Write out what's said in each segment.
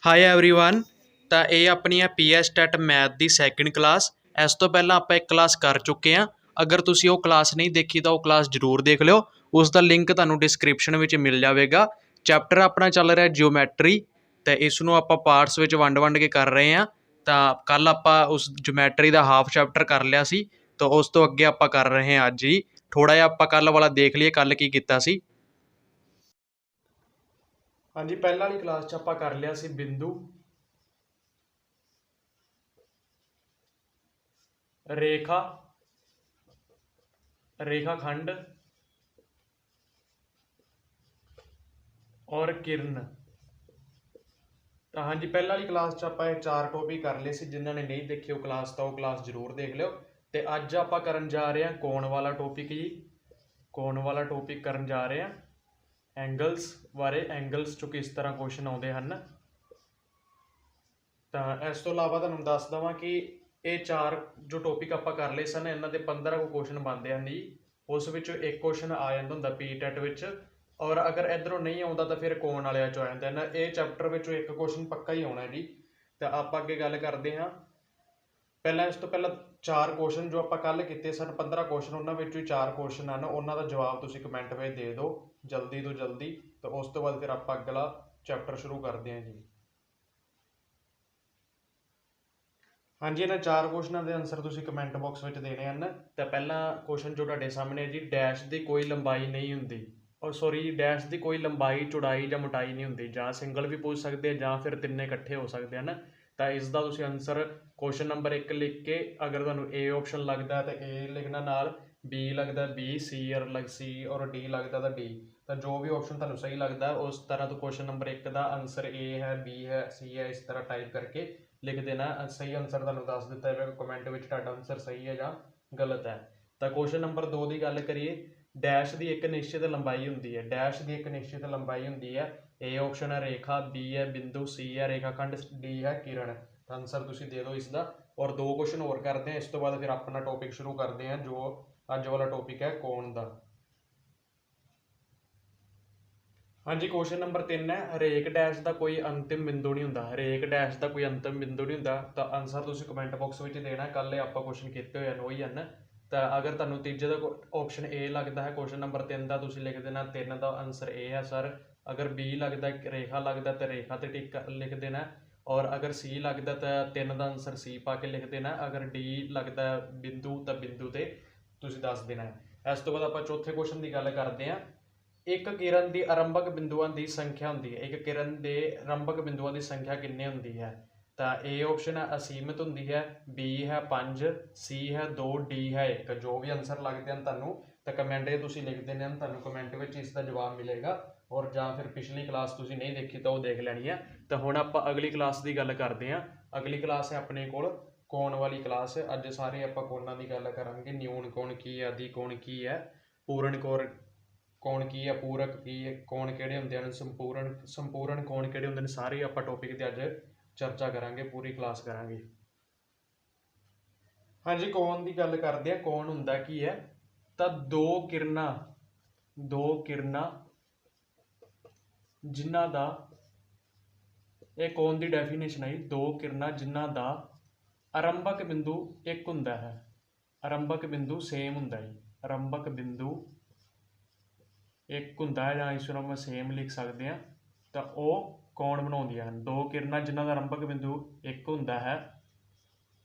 High everyone. ਤਾਂ ਇਹ ਆਪਣੀ ਹੈ PS ਟੈਟ ਮੈਥ ਦੀ ਸੈਕਿੰਡ ਕਲਾਸ। ਇਸ ਤੋਂ ਪਹਿਲਾਂ ਆਪਾਂ ਇੱਕ ਕਲਾਸ ਕਰ ਚੁੱਕੇ ਹਾਂ। ਅਗਰ ਤੁਸੀਂ ਉਹ ਕਲਾਸ ਨਹੀਂ ਦੇਖੀ ਤਾਂ ਉਹ ਕਲਾਸ ਜ਼ਰੂਰ ਦੇਖ ਲਿਓ। ਉਸ ਦਾ ਲਿੰਕ ਤੁਹਾਨੂੰ ਡਿਸਕ੍ਰਿਪਸ਼ਨ ਵਿੱਚ ਮਿਲ ਜਾਵੇਗਾ। ਚੈਪਟਰ ਆਪਣਾ ਚੱਲ ਰਿਹਾ ਜਿਓਮੈਟਰੀ, ਅਤੇ ਇਸ ਨੂੰ ਆਪਾਂ ਪਾਰਟਸ ਵਿੱਚ ਵੰਡ ਕੇ ਕਰ ਰਹੇ ਹਾਂ। ਤਾਂ ਕੱਲ੍ਹ ਆਪਾਂ ਉਸ ਜਿਓਮੈਟਰੀ ਦਾ ਹਾਫ ਚੈਪਟਰ ਕਰ ਲਿਆ ਸੀ, ਤਾਂ ਉਸ ਤੋਂ ਅੱਗੇ ਆਪਾਂ ਕਰ ਰਹੇ ਹਾਂ ਅੱਜ ਹੀ। ਥੋੜ੍ਹਾ ਜਿਹਾ ਆਪਾਂ ਕੱਲ੍ਹ ਵਾਲਾ ਦੇਖ ਲਈਏ, ਕੱਲ੍ਹ ਕੀ ਕੀਤਾ ਸੀ। ਹਾਂਜੀ, ਪਹਿਲਾਂ ਵਾਲੀ ਕਲਾਸ 'ਚ ਆਪਾਂ ਕਰ ਲਿਆ ਸੀ ਬਿੰਦੂ, ਰੇਖਾ, ਰੇਖਾਖੰਡ ਔਰ ਕਿਰਨ। ਤਾਂ ਹਾਂਜੀ, ਪਹਿਲਾਂ ਵਾਲੀ ਕਲਾਸ 'ਚ ਆਪਾਂ ਇਹ 4 ਟੋਪਿਕ ਕਰ ਲਏ ਸੀ। ਜਿਨ੍ਹਾਂ ਨੇ ਨਹੀਂ ਦੇਖੀ ਉਹ ਕਲਾਸ ਜ਼ਰੂਰ ਦੇਖ ਲਿਓ। ਅਤੇ ਅੱਜ ਆਪਾਂ ਕਰਨ ਜਾ ਰਹੇ ਹਾਂ ਕੋਣ ਵਾਲਾ ਟੋਪਿਕ ਜੀ। ਕੋਣ ਵਾਲਾ ਟੋਪਿਕ ਕਰਨ ਜਾ ਰਹੇ ਹਾਂ ਐਂਗਲਸ ਬਾਰੇ। ਐਂਗਲਸ 'ਚੋਂ ਕਿਸ ਤਰ੍ਹਾਂ ਕੁਐਸਚਨ ਆਉਂਦੇ ਹਨ। ਤਾਂ ਇਸ ਤੋਂ ਇਲਾਵਾ ਤੁਹਾਨੂੰ ਦੱਸ ਦੇਵਾਂ ਕਿ ਇਹ 4 ਜੋ ਟੋਪਿਕ ਆਪਾਂ ਕਰ ਲਏ ਸਨ, ਇਹਨਾਂ ਦੇ 15 ਕੁ ਕੁਐਸਚਨ ਬਣਦੇ ਹਨ ਜੀ। ਉਸ ਵਿੱਚੋਂ ਇੱਕ ਕੁਐਸਚਨ ਆ ਜਾਂਦਾ ਹੁੰਦਾ PTET ਵਿੱਚ, ਔਰ ਅਗਰ ਇੱਧਰੋਂ ਨਹੀਂ ਆਉਂਦਾ ਤਾਂ ਫਿਰ ਕੋਣ ਵਾਲਿਆਂ 'ਚੋਂ ਆ ਜਾਂਦਾ ਨਾ। ਇਹ ਚੈਪਟਰ ਵਿੱਚੋਂ ਇੱਕ ਕੁਐਸਚਨ ਪੱਕਾ ਹੀ ਆਉਣਾ ਜੀ। ਤਾਂ ਆਪਾਂ ਅੱਗੇ ਗੱਲ ਕਰਦੇ ਹਾਂ। ਇਸ ਤੋਂ ਪਹਿਲਾਂ 4 ਕੁਐਸਚਨ ਜੋ ਆਪਾਂ ਕੱਲ੍ਹ ਕੀਤੇ ਸਨ, 15 ਕੁਐਸਚਨ, ਉਹਨਾਂ ਵਿੱਚੋਂ ਹੀ 4 ਕੁਐਸਚਨ ਹਨ। ਉਹਨਾਂ ਦਾ ਜਵਾਬ ਤੁਸੀਂ ਕਮੈਂਟ ਵਿੱਚ ਦੇ ਦਿਓ ਜਲਦੀ ਤੋਂ ਜਲਦੀ। ਤਾਂ ਉਸ ਤੋਂ ਬਾਅਦ ਫਿਰ ਆਪਾਂ ਅਗਲਾ ਚੈਪਟਰ ਸ਼ੁਰੂ ਕਰਦੇ ਹਾਂ ਜੀ। ਹਾਂਜੀ, ਇਹਨਾਂ 4 ਕੁਐਸਚਨਾਂ ਦੇ ਆਨਸਰ ਤੁਸੀਂ ਕਮੈਂਟ ਬਾਕਸ ਵਿੱਚ ਦੇਣੇ ਹਨ। ਤਾਂ ਪਹਿਲਾ ਕੁਐਸਚਨ ਜੋ ਤੁਹਾਡੇ ਸਾਹਮਣੇ ਹੈ ਜੀ, ਡੈਸ਼ ਦੀ ਕੋਈ ਲੰਬਾਈ ਨਹੀਂ ਹੁੰਦੀ। ਡੈਸ਼ ਦੀ ਕੋਈ ਲੰਬਾਈ, ਚੌੜਾਈ ਜਾਂ ਮੋਟਾਈ ਨਹੀਂ ਹੁੰਦੀ। ਜਾਂ ਸਿੰਗਲ ਵੀ ਪੁੱਛ ਸਕਦੇ ਆ ਜਾਂ ਫਿਰ ਤਿੰਨੇ ਇਕੱਠੇ ਹੋ ਸਕਦੇ ਹਨ। ਤਾਂ ਇਸ ਦਾ ਤੁਸੀਂ ਆਨਸਰ ਕੁਐਸਚਨ ਨੰਬਰ 1 ਲਿਖ ਕੇ, ਅਗਰ ਤੁਹਾਨੂੰ A ਆਪਸ਼ਨ ਲੱਗਦਾ ਤਾਂ A ਲਿਖਣਾ, ਨਾਲ B ਲੱਗਦਾ B, C ਔਰ D ਲੱਗਦਾ ਤਾਂ D। ਤਾਂ ਜੋ ਵੀ ਆਪਸ਼ਨ ਤੁਹਾਨੂੰ ਸਹੀ ਲੱਗਦਾ ਉਸ ਤਰ੍ਹਾਂ ਤੋਂ question number 1 the answer A ਹੈ, B ਹੈ, C ਹੈ, ਇਸ ਤਰ੍ਹਾਂ ਟਾਈਪ ਕਰਕੇ ਲਿਖ ਦੇਣਾ। ਸਹੀ ਆਨਸਰ ਤੁਹਾਨੂੰ ਦੱਸ ਦਿੱਤਾ ਜਾਵੇਗਾ ਕਮੈਂਟ ਵਿੱਚ ਤੁਹਾਡਾ ਆਨਸਰ ਸਹੀ ਹੈ ਜਾਂ ਗਲਤ ਹੈ। ਤਾਂ ਕੁਐਸਚਨ ਨੰਬਰ 2 ਦੀ ਗੱਲ ਕਰੀਏ, ਡੈਸ਼ ਦੀ ਇੱਕ ਨਿਸ਼ਚਿਤ ਲੰਬਾਈ ਹੁੰਦੀ ਹੈ। ਡੈਸ਼ ਦੀ ਇੱਕ ਨਿਸ਼ਚਿਤ ਲੰਬਾਈ ਹੁੰਦੀ ਹੈ। A ਆਪਸ਼ਨ ਹੈ ਰੇਖਾ, B ਹੈ ਬਿੰਦੂ, C ਹੈ ਰੇਖਾਖੰਡ, D ਹੈ ਕਿਰਨ। ਤਾਂ ਆਨਸਰ ਤੁਸੀਂ ਦੇ ਦਿਓ ਇਸ ਦਾ। ਔਰ 2 ਕੁਐਸਚਨ ਹੋਰ ਕਰਦੇ ਹਾਂ, ਇਸ ਤੋਂ ਬਾਅਦ ਫਿਰ ਆਪਣਾ ਟੌਪਿਕ ਸ਼ੁਰੂ ਕਰਦੇ ਹਾਂ ਜੋ ਅੱਜ ਵਾਲਾ ਟੌਪਿਕ ਹੈ ਕੋਣ ਦਾ। ਹਾਂਜੀ, ਕੁਐਸਚਨ ਨੰਬਰ 3 ਹੈ, ਹਰੇਕ ਡੈਸ਼ ਦਾ ਕੋਈ ਅੰਤਿਮ ਬਿੰਦੂ ਨਹੀਂ ਹੁੰਦਾ। ਹਰੇਕ ਡੈਸ਼ ਦਾ ਕੋਈ ਅੰਤਿਮ ਬਿੰਦੂ ਨਹੀਂ ਹੁੰਦਾ। ਤਾਂ ਆਨਸਰ ਤੁਸੀਂ ਕਮੈਂਟ ਬਾਕਸ ਵਿੱਚ ਦੇਣਾ। ਕੱਲ੍ਹ ਆਪਾਂ ਕੁਐਸਚਨ ਕੀਤੇ ਹੋਏ ਹਨ, ਉਹੀ ਹਨ। ਤਾਂ ਅਗਰ ਤੁਹਾਨੂੰ ਤੀਜੇ ਦਾ ਆਪਸ਼ਨ A ਲੱਗਦਾ ਹੈ, ਕੁਐਸਚਨ ਨੰਬਰ 3 ਦਾ, ਤੁਸੀਂ ਲਿਖ ਦੇਣਾ 3 ਦਾ ਆਨਸਰ A ਹੈ ਸਰ। ਅਗਰ B ਲੱਗਦਾ, ਰੇਖਾ ਲੱਗਦਾ, ਤਾਂ ਰੇਖਾ 'ਤੇ ਟਿਕ ਲਿਖ ਦੇਣਾ। ਔਰ ਅਗਰ C ਲੱਗਦਾ ਤਾਂ 3 ਦਾ ਆਨਸਰ C ਪਾ ਕੇ ਲਿਖ ਦੇਣਾ। ਅਗਰ D ਲੱਗਦਾ ਬਿੰਦੂ, ਤਾਂ ਬਿੰਦੂ 'ਤੇ ਤੁਸੀਂ ਦੱਸ ਦੇਣਾ। ਇਸ ਤੋਂ ਬਾਅਦ ਆਪਾਂ ਚੌਥੇ ਕੁਐਸਚਨ ਦੀ ਗੱਲ ਕਰਦੇ ਹਾਂ। ਇੱਕ ਕਿਰਨ ਦੀ ਆਰੰਭਕ ਬਿੰਦੂਆਂ ਦੀ ਸੰਖਿਆ ਹੁੰਦੀ ਹੈ। ਇੱਕ ਕਿਰਨ ਦੇ ਆਰੰਭਕ ਬਿੰਦੂਆਂ ਦੀ ਸੰਖਿਆ ਕਿੰਨੀ ਹੁੰਦੀ ਹੈ। ਤਾਂ A ਆਪਸ਼ਨ ਹੈ ਅਸੀਮਿਤ ਹੁੰਦੀ ਹੈ, B ਹੈ 5, C ਹੈ 2, D ਹੈ 1। ਜੋ ਵੀ ਆਨਸਰ ਲੱਗਦੇ ਹਨ ਤੁਹਾਨੂੰ ਤਾਂ ਕਮੈਂਟ 'ਚ ਤੁਸੀਂ ਲਿਖ ਦੇਣੇ ਹਨ, ਤੁਹਾਨੂੰ ਕਮੈਂਟ ਵਿੱਚ ਇਸ ਦਾ ਜਵਾਬ ਮਿਲੇਗਾ। ਔਰ ਜਾਂ ਫਿਰ ਪਿਛਲੀ ਕਲਾਸ ਤੁਸੀਂ ਨਹੀਂ ਦੇਖੀ ਤਾਂ ਉਹ ਦੇਖ ਲੈਣੀ ਹੈ। ਤਾਂ ਹੁਣ ਆਪਾਂ ਅਗਲੀ ਕਲਾਸ ਦੀ ਗੱਲ ਕਰਦੇ ਹਾਂ। ਅਗਲੀ ਕਲਾਸ ਹੈ ਆਪਣੇ ਕੋਲ ਕੋਣ ਵਾਲੀ ਕਲਾਸ। ਅੱਜ ਸਾਰੇ ਆਪਾਂ ਕੋਣਾਂ ਦੀ ਗੱਲ ਕਰਾਂਗੇ। ਨਿਊਨ ਕੋਣ ਕੀ ਹੈ, ਆਦਿ ਕੋਣ ਕੀ ਹੈ, ਪੂਰਨ ਕੋਣ ਕੀ ਹੈ, ਪੂਰਕ ਕੀ ਹੈ, ਕੋਣ ਕਿਹੜੇ ਹੁੰਦੇ ਹਨ, ਸੰਪੂਰਨ ਕੋਣ ਕਿਹੜੇ ਹੁੰਦੇ ਨੇ, ਸਾਰੇ ਆਪਾਂ ਟੌਪਿਕ 'ਤੇ ਅੱਜ ਚਰਚਾ ਕਰਾਂਗੇ, ਪੂਰੀ ਕਲਾਸ ਕਰਾਂਗੇ। ਹਾਂਜੀ, ਕੋਣ ਦੀ ਗੱਲ ਕਰਦੇ ਆ। ਕੋਣ ਹੁੰਦਾ ਕੀ ਹੈ, ਤਾਂ ਦੋ ਕਿਰਨਾਂ ਜਿਨ੍ਹਾਂ ਦਾ, ਇਹ ਕੋਣ ਦੀ ਡੈਫੀਨੇਸ਼ਨ ਹੈ, 2 ਕਿਰਨਾਂ ਜਿਨ੍ਹਾਂ ਦਾ ਆਰੰਭਕ ਬਿੰਦੂ ਇੱਕ ਹੁੰਦਾ ਹੈ। ਆਰੰਭਕ ਬਿੰਦੂ ਸੇਮ ਹੁੰਦਾ ਹੈ। ਆਰੰਭਕ ਬਿੰਦੂ ਇੱਕ ਹੁੰਦਾ ਹੈ, ਜਾਂ ਇਸ ਨੂੰ ਆਪਾਂ ਸੇਮ ਲਿਖ ਸਕਦੇ ਹਾਂ। ਤਾਂ ਉਹ ਕੋਣ ਬਣਾਉਂਦੀਆਂ ਹਨ। 2 ਕਿਰਨਾਂ ਜਿਨ੍ਹਾਂ ਦਾ ਆਰੰਭਕ ਬਿੰਦੂ ਇੱਕ ਹੁੰਦਾ ਹੈ,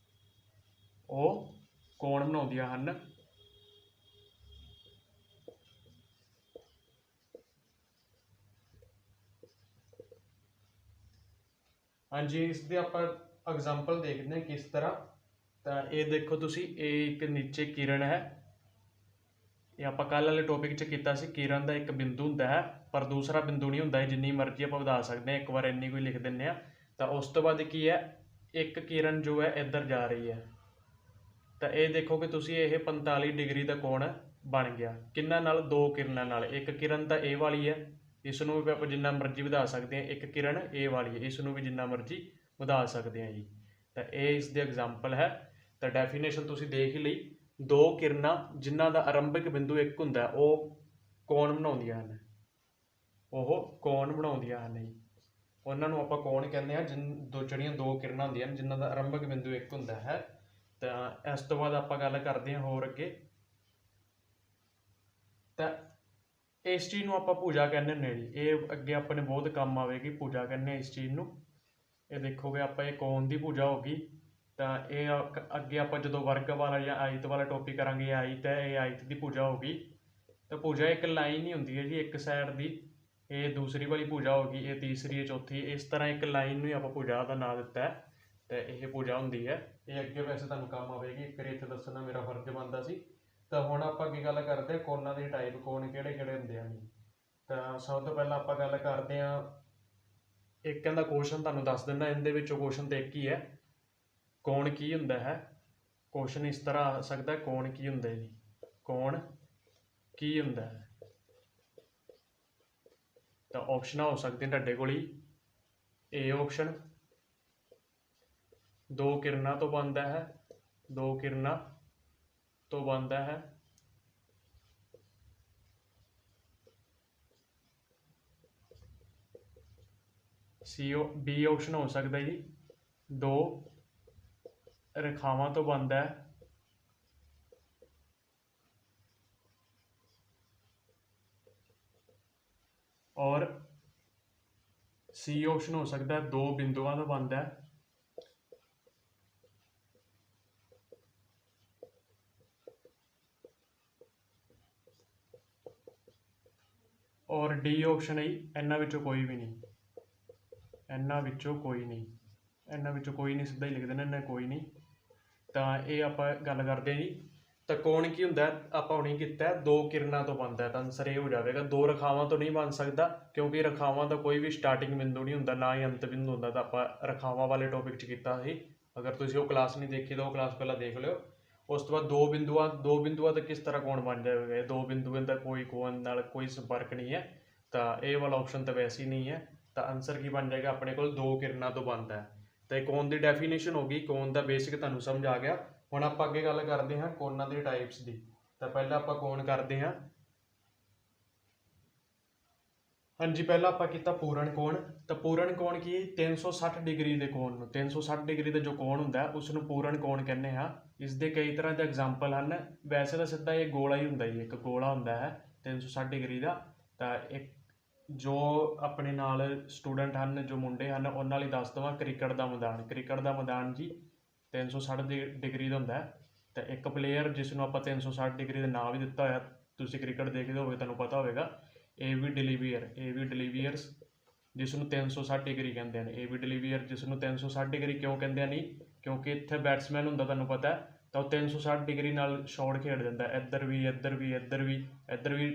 ਉਹ ਕੋਣ ਬਣਾਉਂਦੀਆਂ ਹਨ। ਹਾਂਜੀ, ਇਸ ਦੇ ਆਪਾਂ ਐਗਜ਼ਾਮਪਲ ਦੇਖਦੇ ਹਾਂ ਕਿਸ ਤਰ੍ਹਾਂ। ਤਾਂ ਇਹ ਦੇਖੋ ਤੁਸੀਂ, ਇਹ ਇੱਕ ਨੀਚੇ ਕਿਰਨ ਹੈ। ਇਹ ਆਪਾਂ ਕੱਲ੍ਹ ਵਾਲੇ ਟੌਪਿਕ 'ਚ ਕੀਤਾ ਸੀ। ਕਿਰਨ ਦਾ ਇੱਕ ਬਿੰਦੂ ਹੁੰਦਾ ਹੈ, ਪਰ ਦੂਸਰਾ ਬਿੰਦੂ ਨਹੀਂ ਹੁੰਦਾ। ਜਿੰਨੀ ਮਰਜ਼ੀ ਆਪਾਂ ਵਧਾ ਸਕਦੇ ਹਾਂ, ਇੱਕ ਵਾਰ ਇੰਨੀ ਕੋਈ ਲਿਖ ਦਿੰਦੇ ਹਾਂ। ਤਾਂ ਉਸ ਤੋਂ ਬਾਅਦ ਕੀ ਹੈ, ਇੱਕ ਕਿਰਨ ਜੋ ਹੈ ਇੱਧਰ ਜਾ ਰਹੀ ਹੈ। ਤਾਂ ਇਹ ਦੇਖੋ ਕਿ ਤੁਸੀਂ, ਇਹ 45 ਡਿਗਰੀ ਦਾ ਕੋਣ ਬਣ ਗਿਆ। ਕਿੰਨਾਂ ਨਾਲ, 2 ਕਿਰਨਾਂ ਨਾਲ। ਇੱਕ ਕਿਰਨ ਤਾਂ ਇਹ ਵਾਲੀ ਹੈ, ਇਸ ਨੂੰ ਵੀ ਆਪਾਂ ਜਿੰਨਾ ਮਰਜ਼ੀ ਵਧਾ ਸਕਦੇ ਹਾਂ। ਇੱਕ ਕਿਰਨ ਇਹ ਵਾਲੀ ਹੈ, ਇਸ ਨੂੰ ਵੀ ਜਿੰਨਾ ਮਰਜ਼ੀ ਵਧਾ ਸਕਦੇ ਹਾਂ ਜੀ। ਤਾਂ ਇਹ ਇਸ ਦੀ ਐਗਜ਼ਾਮਪਲ ਹੈ। ਤਾਂ ਡੈਫੀਨੇਸ਼ਨ ਤੁਸੀਂ ਦੇਖ ਹੀ ਲਈ। 2 ਕਿਰਨਾਂ ਜਿਨ੍ਹਾਂ ਦਾ ਆਰੰਭਕ ਬਿੰਦੂ ਇੱਕ ਹੁੰਦਾ, ਉਹ ਕੋਣ ਬਣਾਉਂਦੀਆਂ ਹਨ। ਉਹ ਕੋਣ ਬਣਾਉਂਦੀਆਂ ਹਨ ਜੀ। ਉਹਨਾਂ ਨੂੰ ਆਪਾਂ ਕੋਣ ਕਹਿੰਦੇ ਆ ਜਿਹੜੀਆਂ ਦੋ ਕਿਰਨਾਂ ਹੁੰਦੀਆਂ ਨੇ ਜਿਨ੍ਹਾਂ ਦਾ ਆਰੰਭਕ ਬਿੰਦੂ ਇੱਕ ਹੁੰਦਾ ਹੈ। ਤਾਂ ਇਸ ਤੋਂ ਬਾਅਦ ਆਪਾਂ ਗੱਲ ਕਰਦੇ ਹਾਂ ਹੋਰ ਅੱਗੇ। ਤਾਂ ਇਸ ਚੀਜ਼ ਨੂੰ ਆਪਾਂ ਭੁਜਾ ਕਹਿੰਦੇ ਹੁੰਦੇ ਜੀ। ਇਹ ਅੱਗੇ ਆਪਣੇ ਬਹੁਤ ਕੰਮ ਆਵੇਗੀ, ਭੁਜਾ ਕਹਿੰਦੇ ਇਸ ਚੀਜ਼ ਨੂੰ। ਇਹ ਦੇਖੋਗੇ ਆਪਾਂ, ਇਹ ਕੋਣ ਦੀ ਭੁਜਾ ਹੋ ਗਈ। ਤਾਂ ਇਹ ਅੱਗੇ ਆਪਾਂ ਜਦੋਂ ਵਰਗ ਵਾਲਾ ਜਾਂ ਆਇਤ ਵਾਲਾ ਟੋਪਿਕ ਕਰਾਂਗੇ, ਇਹ ਆਇਤ ਹੈ, ਇਹ ਆਇਤ ਦੀ ਭੁਜਾ ਹੋ ਗਈ। ਤਾਂ ਭੁਜਾ ਇੱਕ ਲਾਈਨ ਹੀ ਹੁੰਦੀ ਹੈ ਜੀ ਇੱਕ ਸਾਈਡ ਦੀ। ਇਹ ਦੂਸਰੀ ਵਾਲੀ ਭੁਜਾ ਹੋ ਗਈ, ਇਹ ਤੀਸਰੀ, ਇਹ ਚੌਥੀ। ਇਸ ਤਰ੍ਹਾਂ ਇੱਕ ਲਾਈਨ ਨੂੰ ਹੀ ਆਪਾਂ ਭੁਜਾ ਦਾ ਨਾਂ ਦਿੱਤਾ ਹੈ। ਤੇ ਇਹ ਭੁਜਾ ਹੁੰਦੀ ਹੈ। ਇਹ ਅੱਗੇ ਵੈਸੇ ਤੁਹਾਨੂੰ ਕੰਮ ਆਵੇਗੀ, ਇੱਕ ਵਾਰੀ ਇੱਥੇ ਦੱਸਣਾ ਮੇਰਾ ਫਰਜ਼ ਬਣਦਾ ਸੀ। ਤਾਂ ਹੁਣ ਆਪਾਂ ਕੀ ਗੱਲ ਕਰਦੇ ਹਾਂ, ਕੋਣਾਂ ਦੇ ਟਾਈਪ ਕੋਣ ਕਿਹੜੇ ਕਿਹੜੇ ਹੁੰਦੇ ਹਨ। ਤਾਂ ਸਭ ਤੋਂ ਪਹਿਲਾਂ ਆਪਾਂ ਗੱਲ ਕਰਦੇ ਹਾਂ, ਇੱਕ ਇਹਦਾ ਕੁਐਸਚਨ ਤੁਹਾਨੂੰ ਦੱਸ ਦਿੰਦਾ। ਇਹਦੇ ਵਿੱਚੋਂ ਕੁਐਸਚਨ ਤਾਂ ਇੱਕ ਹੀ ਹੈ, ਕੋਣ ਕੀ ਹੁੰਦਾ ਹੈ। ਕੁਐਸਚਨ ਇਸ ਤਰ੍ਹਾਂ ਆ ਸਕਦਾ, ਕੋਣ ਕੀ ਹੁੰਦਾ ਜੀ, ਕੋਣ ਕੀ ਹੁੰਦਾ ਹੈ। ਤਾਂ ਆਪਸ਼ਨਾਂ ਹੋ ਸਕਦੀਆਂ ਤੁਹਾਡੇ ਕੋਲ ਹੀ। ਏ ਆਪਸ਼ਨ, ਦੋ ਕਿਰਨਾਂ ਤੋਂ ਬਣਦਾ ਹੈ, ਦੋ ਕਿਰਨਾਂ ਤੋਂ ਬਣਦਾ ਹੈ। ਬੀ ਆਪਸ਼ਨ ਹੋ ਸਕਦਾ ਜੀ, ਦੋ ਰੇਖਾਵਾਂ ਤੋਂ ਬਣਦਾ ਹੈ। ਔਰ ਸੀ ਆਪਸ਼ਨ ਹੋ ਸਕਦਾ ਹੈ, ਦੋ ਬਿੰਦੂਆਂ ਤੋਂ ਬਣਦਾ ਹੈ। ਔਰ ਡੀ ਆਪਸ਼ਨ ਹੈ ਇਹਨਾਂ ਵਿੱਚੋਂ ਕੋਈ ਵੀ ਨਹੀਂ, ਇਹਨਾਂ ਵਿੱਚੋਂ ਕੋਈ ਨਹੀਂ, ਇਹਨਾਂ ਵਿੱਚੋਂ ਕੋਈ ਨਹੀਂ, ਸਿੱਧਾ ਹੀ ਲਿਖ ਦੇਣਾ ਇਹਨਾਂ ਕੋਈ ਨਹੀਂ। ਤਾਂ ਇਹ ਆਪਾਂ ਗੱਲ ਕਰਦੇ ਹਾਂ ਜੀ। ਤਾਂ ਕੋਣ ਕੀ ਹੁੰਦਾ, ਆਪਾਂ ਹੁਣੇ ਕੀਤਾ ਦੋ ਕਿਰਨਾਂ ਤੋਂ ਬਣਦਾ। ਤਾਂ ਆਨਸਰ ਇਹ ਹੋ ਜਾਵੇਗਾ, ਦੋ ਰੇਖਾਵਾਂ ਤੋਂ ਨਹੀਂ ਬਣ ਸਕਦਾ, ਕਿਉਂਕਿ ਰੇਖਾਵਾਂ ਦਾ ਕੋਈ ਵੀ ਸਟਾਰਟਿੰਗ ਬਿੰਦੂ ਨਹੀਂ ਹੁੰਦਾ, ਨਾ ਹੀ ਅੰਤ ਬਿੰਦੂ ਹੁੰਦਾ। ਤਾਂ ਆਪਾਂ ਰੇਖਾਵਾਂ ਵਾਲੇ ਟੌਪਿਕ 'ਚ ਕੀਤਾ ਸੀ। ਅਗਰ ਤੁਸੀਂ ਉਹ ਕਲਾਸ ਨਹੀਂ ਦੇਖੀ ਤਾਂ ਉਹ ਕਲਾਸ ਪਹਿਲਾਂ ਦੇਖ ਲਿਓ। ਉਸ ਤੋਂ ਬਾਅਦ ਦੋ ਬਿੰਦੂਆਂ ਤੋਂ ਕਿਸ ਤਰ੍ਹਾਂ ਕੋਣ ਬਣ ਜਾਵੇਗਾ। ਇਹ ਦੋ ਬਿੰਦੂਆਂ ਦਾ ਕੋਈ ਕੋਣ ਨਾਲ ਕੋਈ ਸੰਪਰਕ ਨਹੀਂ ਹੈ। ਤਾਂ ਇਹ ਵਾਲਾ ਆਪਸ਼ਨ ਤਾਂ ਵੈਸੇ ਹੀ ਨਹੀਂ ਹੈ। ਤਾਂ ਆਨਸਰ ਕੀ ਬਣ ਜਾਏਗਾ, ਆਪਣੇ ਕੋਲ ਦੋ ਕਿਰਨਾਂ ਤੋਂ ਬਣਦਾ ਹੈ। ਤਾਂ ਇਹ ਕੋਣ ਦੀ ਡੈਫੀਨੇਸ਼ਨ ਹੋ ਗਈ, ਕੋਣ ਦਾ ਬੇਸਿਕ ਤੁਹਾਨੂੰ ਸਮਝ ਆ ਗਿਆ। ਹੁਣ ਆਪਾਂ ਅੱਗੇ ਗੱਲ ਕਰਦੇ ਹਾਂ ਕੋਣਾਂ ਦੇ ਟਾਈਪਸ ਦੀ। ਤਾਂ ਪਹਿਲਾਂ ਆਪਾਂ ਕੋਣ ਕਰਦੇ ਹਾਂ। ਹਾਂਜੀ, ਪਹਿਲਾਂ ਆਪਾਂ ਕੀਤਾ ਪੂਰਨ ਕੋਣ। ਤਾਂ ਪੂਰਨ ਕੋਣ ਕੀ, 360 ਡਿਗਰੀ ਦੇ ਕੋਣ ਨੂੰ, 360 ਡਿਗਰੀ ਦਾ ਜੋ ਕੋਣ ਹੁੰਦਾ ਉਸ ਨੂੰ ਪੂਰਨ ਕੋਣ ਕਹਿੰਦੇ ਹਾਂ। ਇਸ ਦੇ ਕਈ ਤਰ੍ਹਾਂ ਦੇ ਐਗਜ਼ਾਮਪਲ ਹਨ। ਵੈਸੇ ਤਾਂ ਸਿੱਧਾ ਇਹ ਗੋਲਾ ਹੀ ਹੁੰਦਾ ਜੀ, ਇੱਕ ਗੋਲਾ ਹੁੰਦਾ ਹੈ 360 ਡਿਗਰੀ ਦਾ। ਤਾਂ ਇੱਕ ਜੋ ਆਪਣੇ ਨਾਲ ਸਟੂਡੈਂਟ ਹਨ, ਜੋ ਮੁੰਡੇ ਹਨ, ਉਹਨਾਂ ਲਈ ਦੱਸ ਦੇਵਾਂ, ਕ੍ਰਿਕਟ ਦਾ ਮੈਦਾਨ। ਕ੍ਰਿਕਟ ਦਾ ਮੈਦਾਨ ਜੀ 360 ਡਿਗਰੀ ਦਾ ਹੁੰਦਾ ਹੈ। ਤਾਂ ਇੱਕ ਪਲੇਅਰ ਜਿਸ ਨੂੰ ਆਪਾਂ 360 ਡਿਗਰੀ ਦਾ ਨਾਂ ਵੀ ਦਿੱਤਾ ਹੋਇਆ, ਤੁਸੀਂ ਕ੍ਰਿਕਟ ਦੇਖਦੇ ਹੋਵੇ ਤੁਹਾਨੂੰ ਪਤਾ ਹੋਵੇਗਾ, ਏਵੀ ਡਿਲੀਵੀਅਰਸ, ਜਿਸ ਨੂੰ 360 ਡਿਗਰੀ ਕਹਿੰਦੇ ਹਨ। ਏਵੀ ਡਿਲੀਵੀਅਰ ਜਿਸ ਨੂੰ 360 ਡਿਗਰੀ ਕਿਉਂ ਕਹਿੰਦੇ ਨਹੀਂ, ਕਿਉਂਕਿ ਇੱਥੇ ਬੈਟਸਮੈਨ ਹੁੰਦਾ ਤੁਹਾਨੂੰ ਪਤਾ, ਤਾਂ ਉਹ 360 ਡਿਗਰੀ ਨਾਲ ਸ਼ਾਟ ਖੇਡ ਦਿੰਦਾ, ਇੱਧਰ ਵੀ, ਇੱਧਰ ਵੀ, ਇੱਧਰ ਵੀ, ਇੱਧਰ ਵੀ।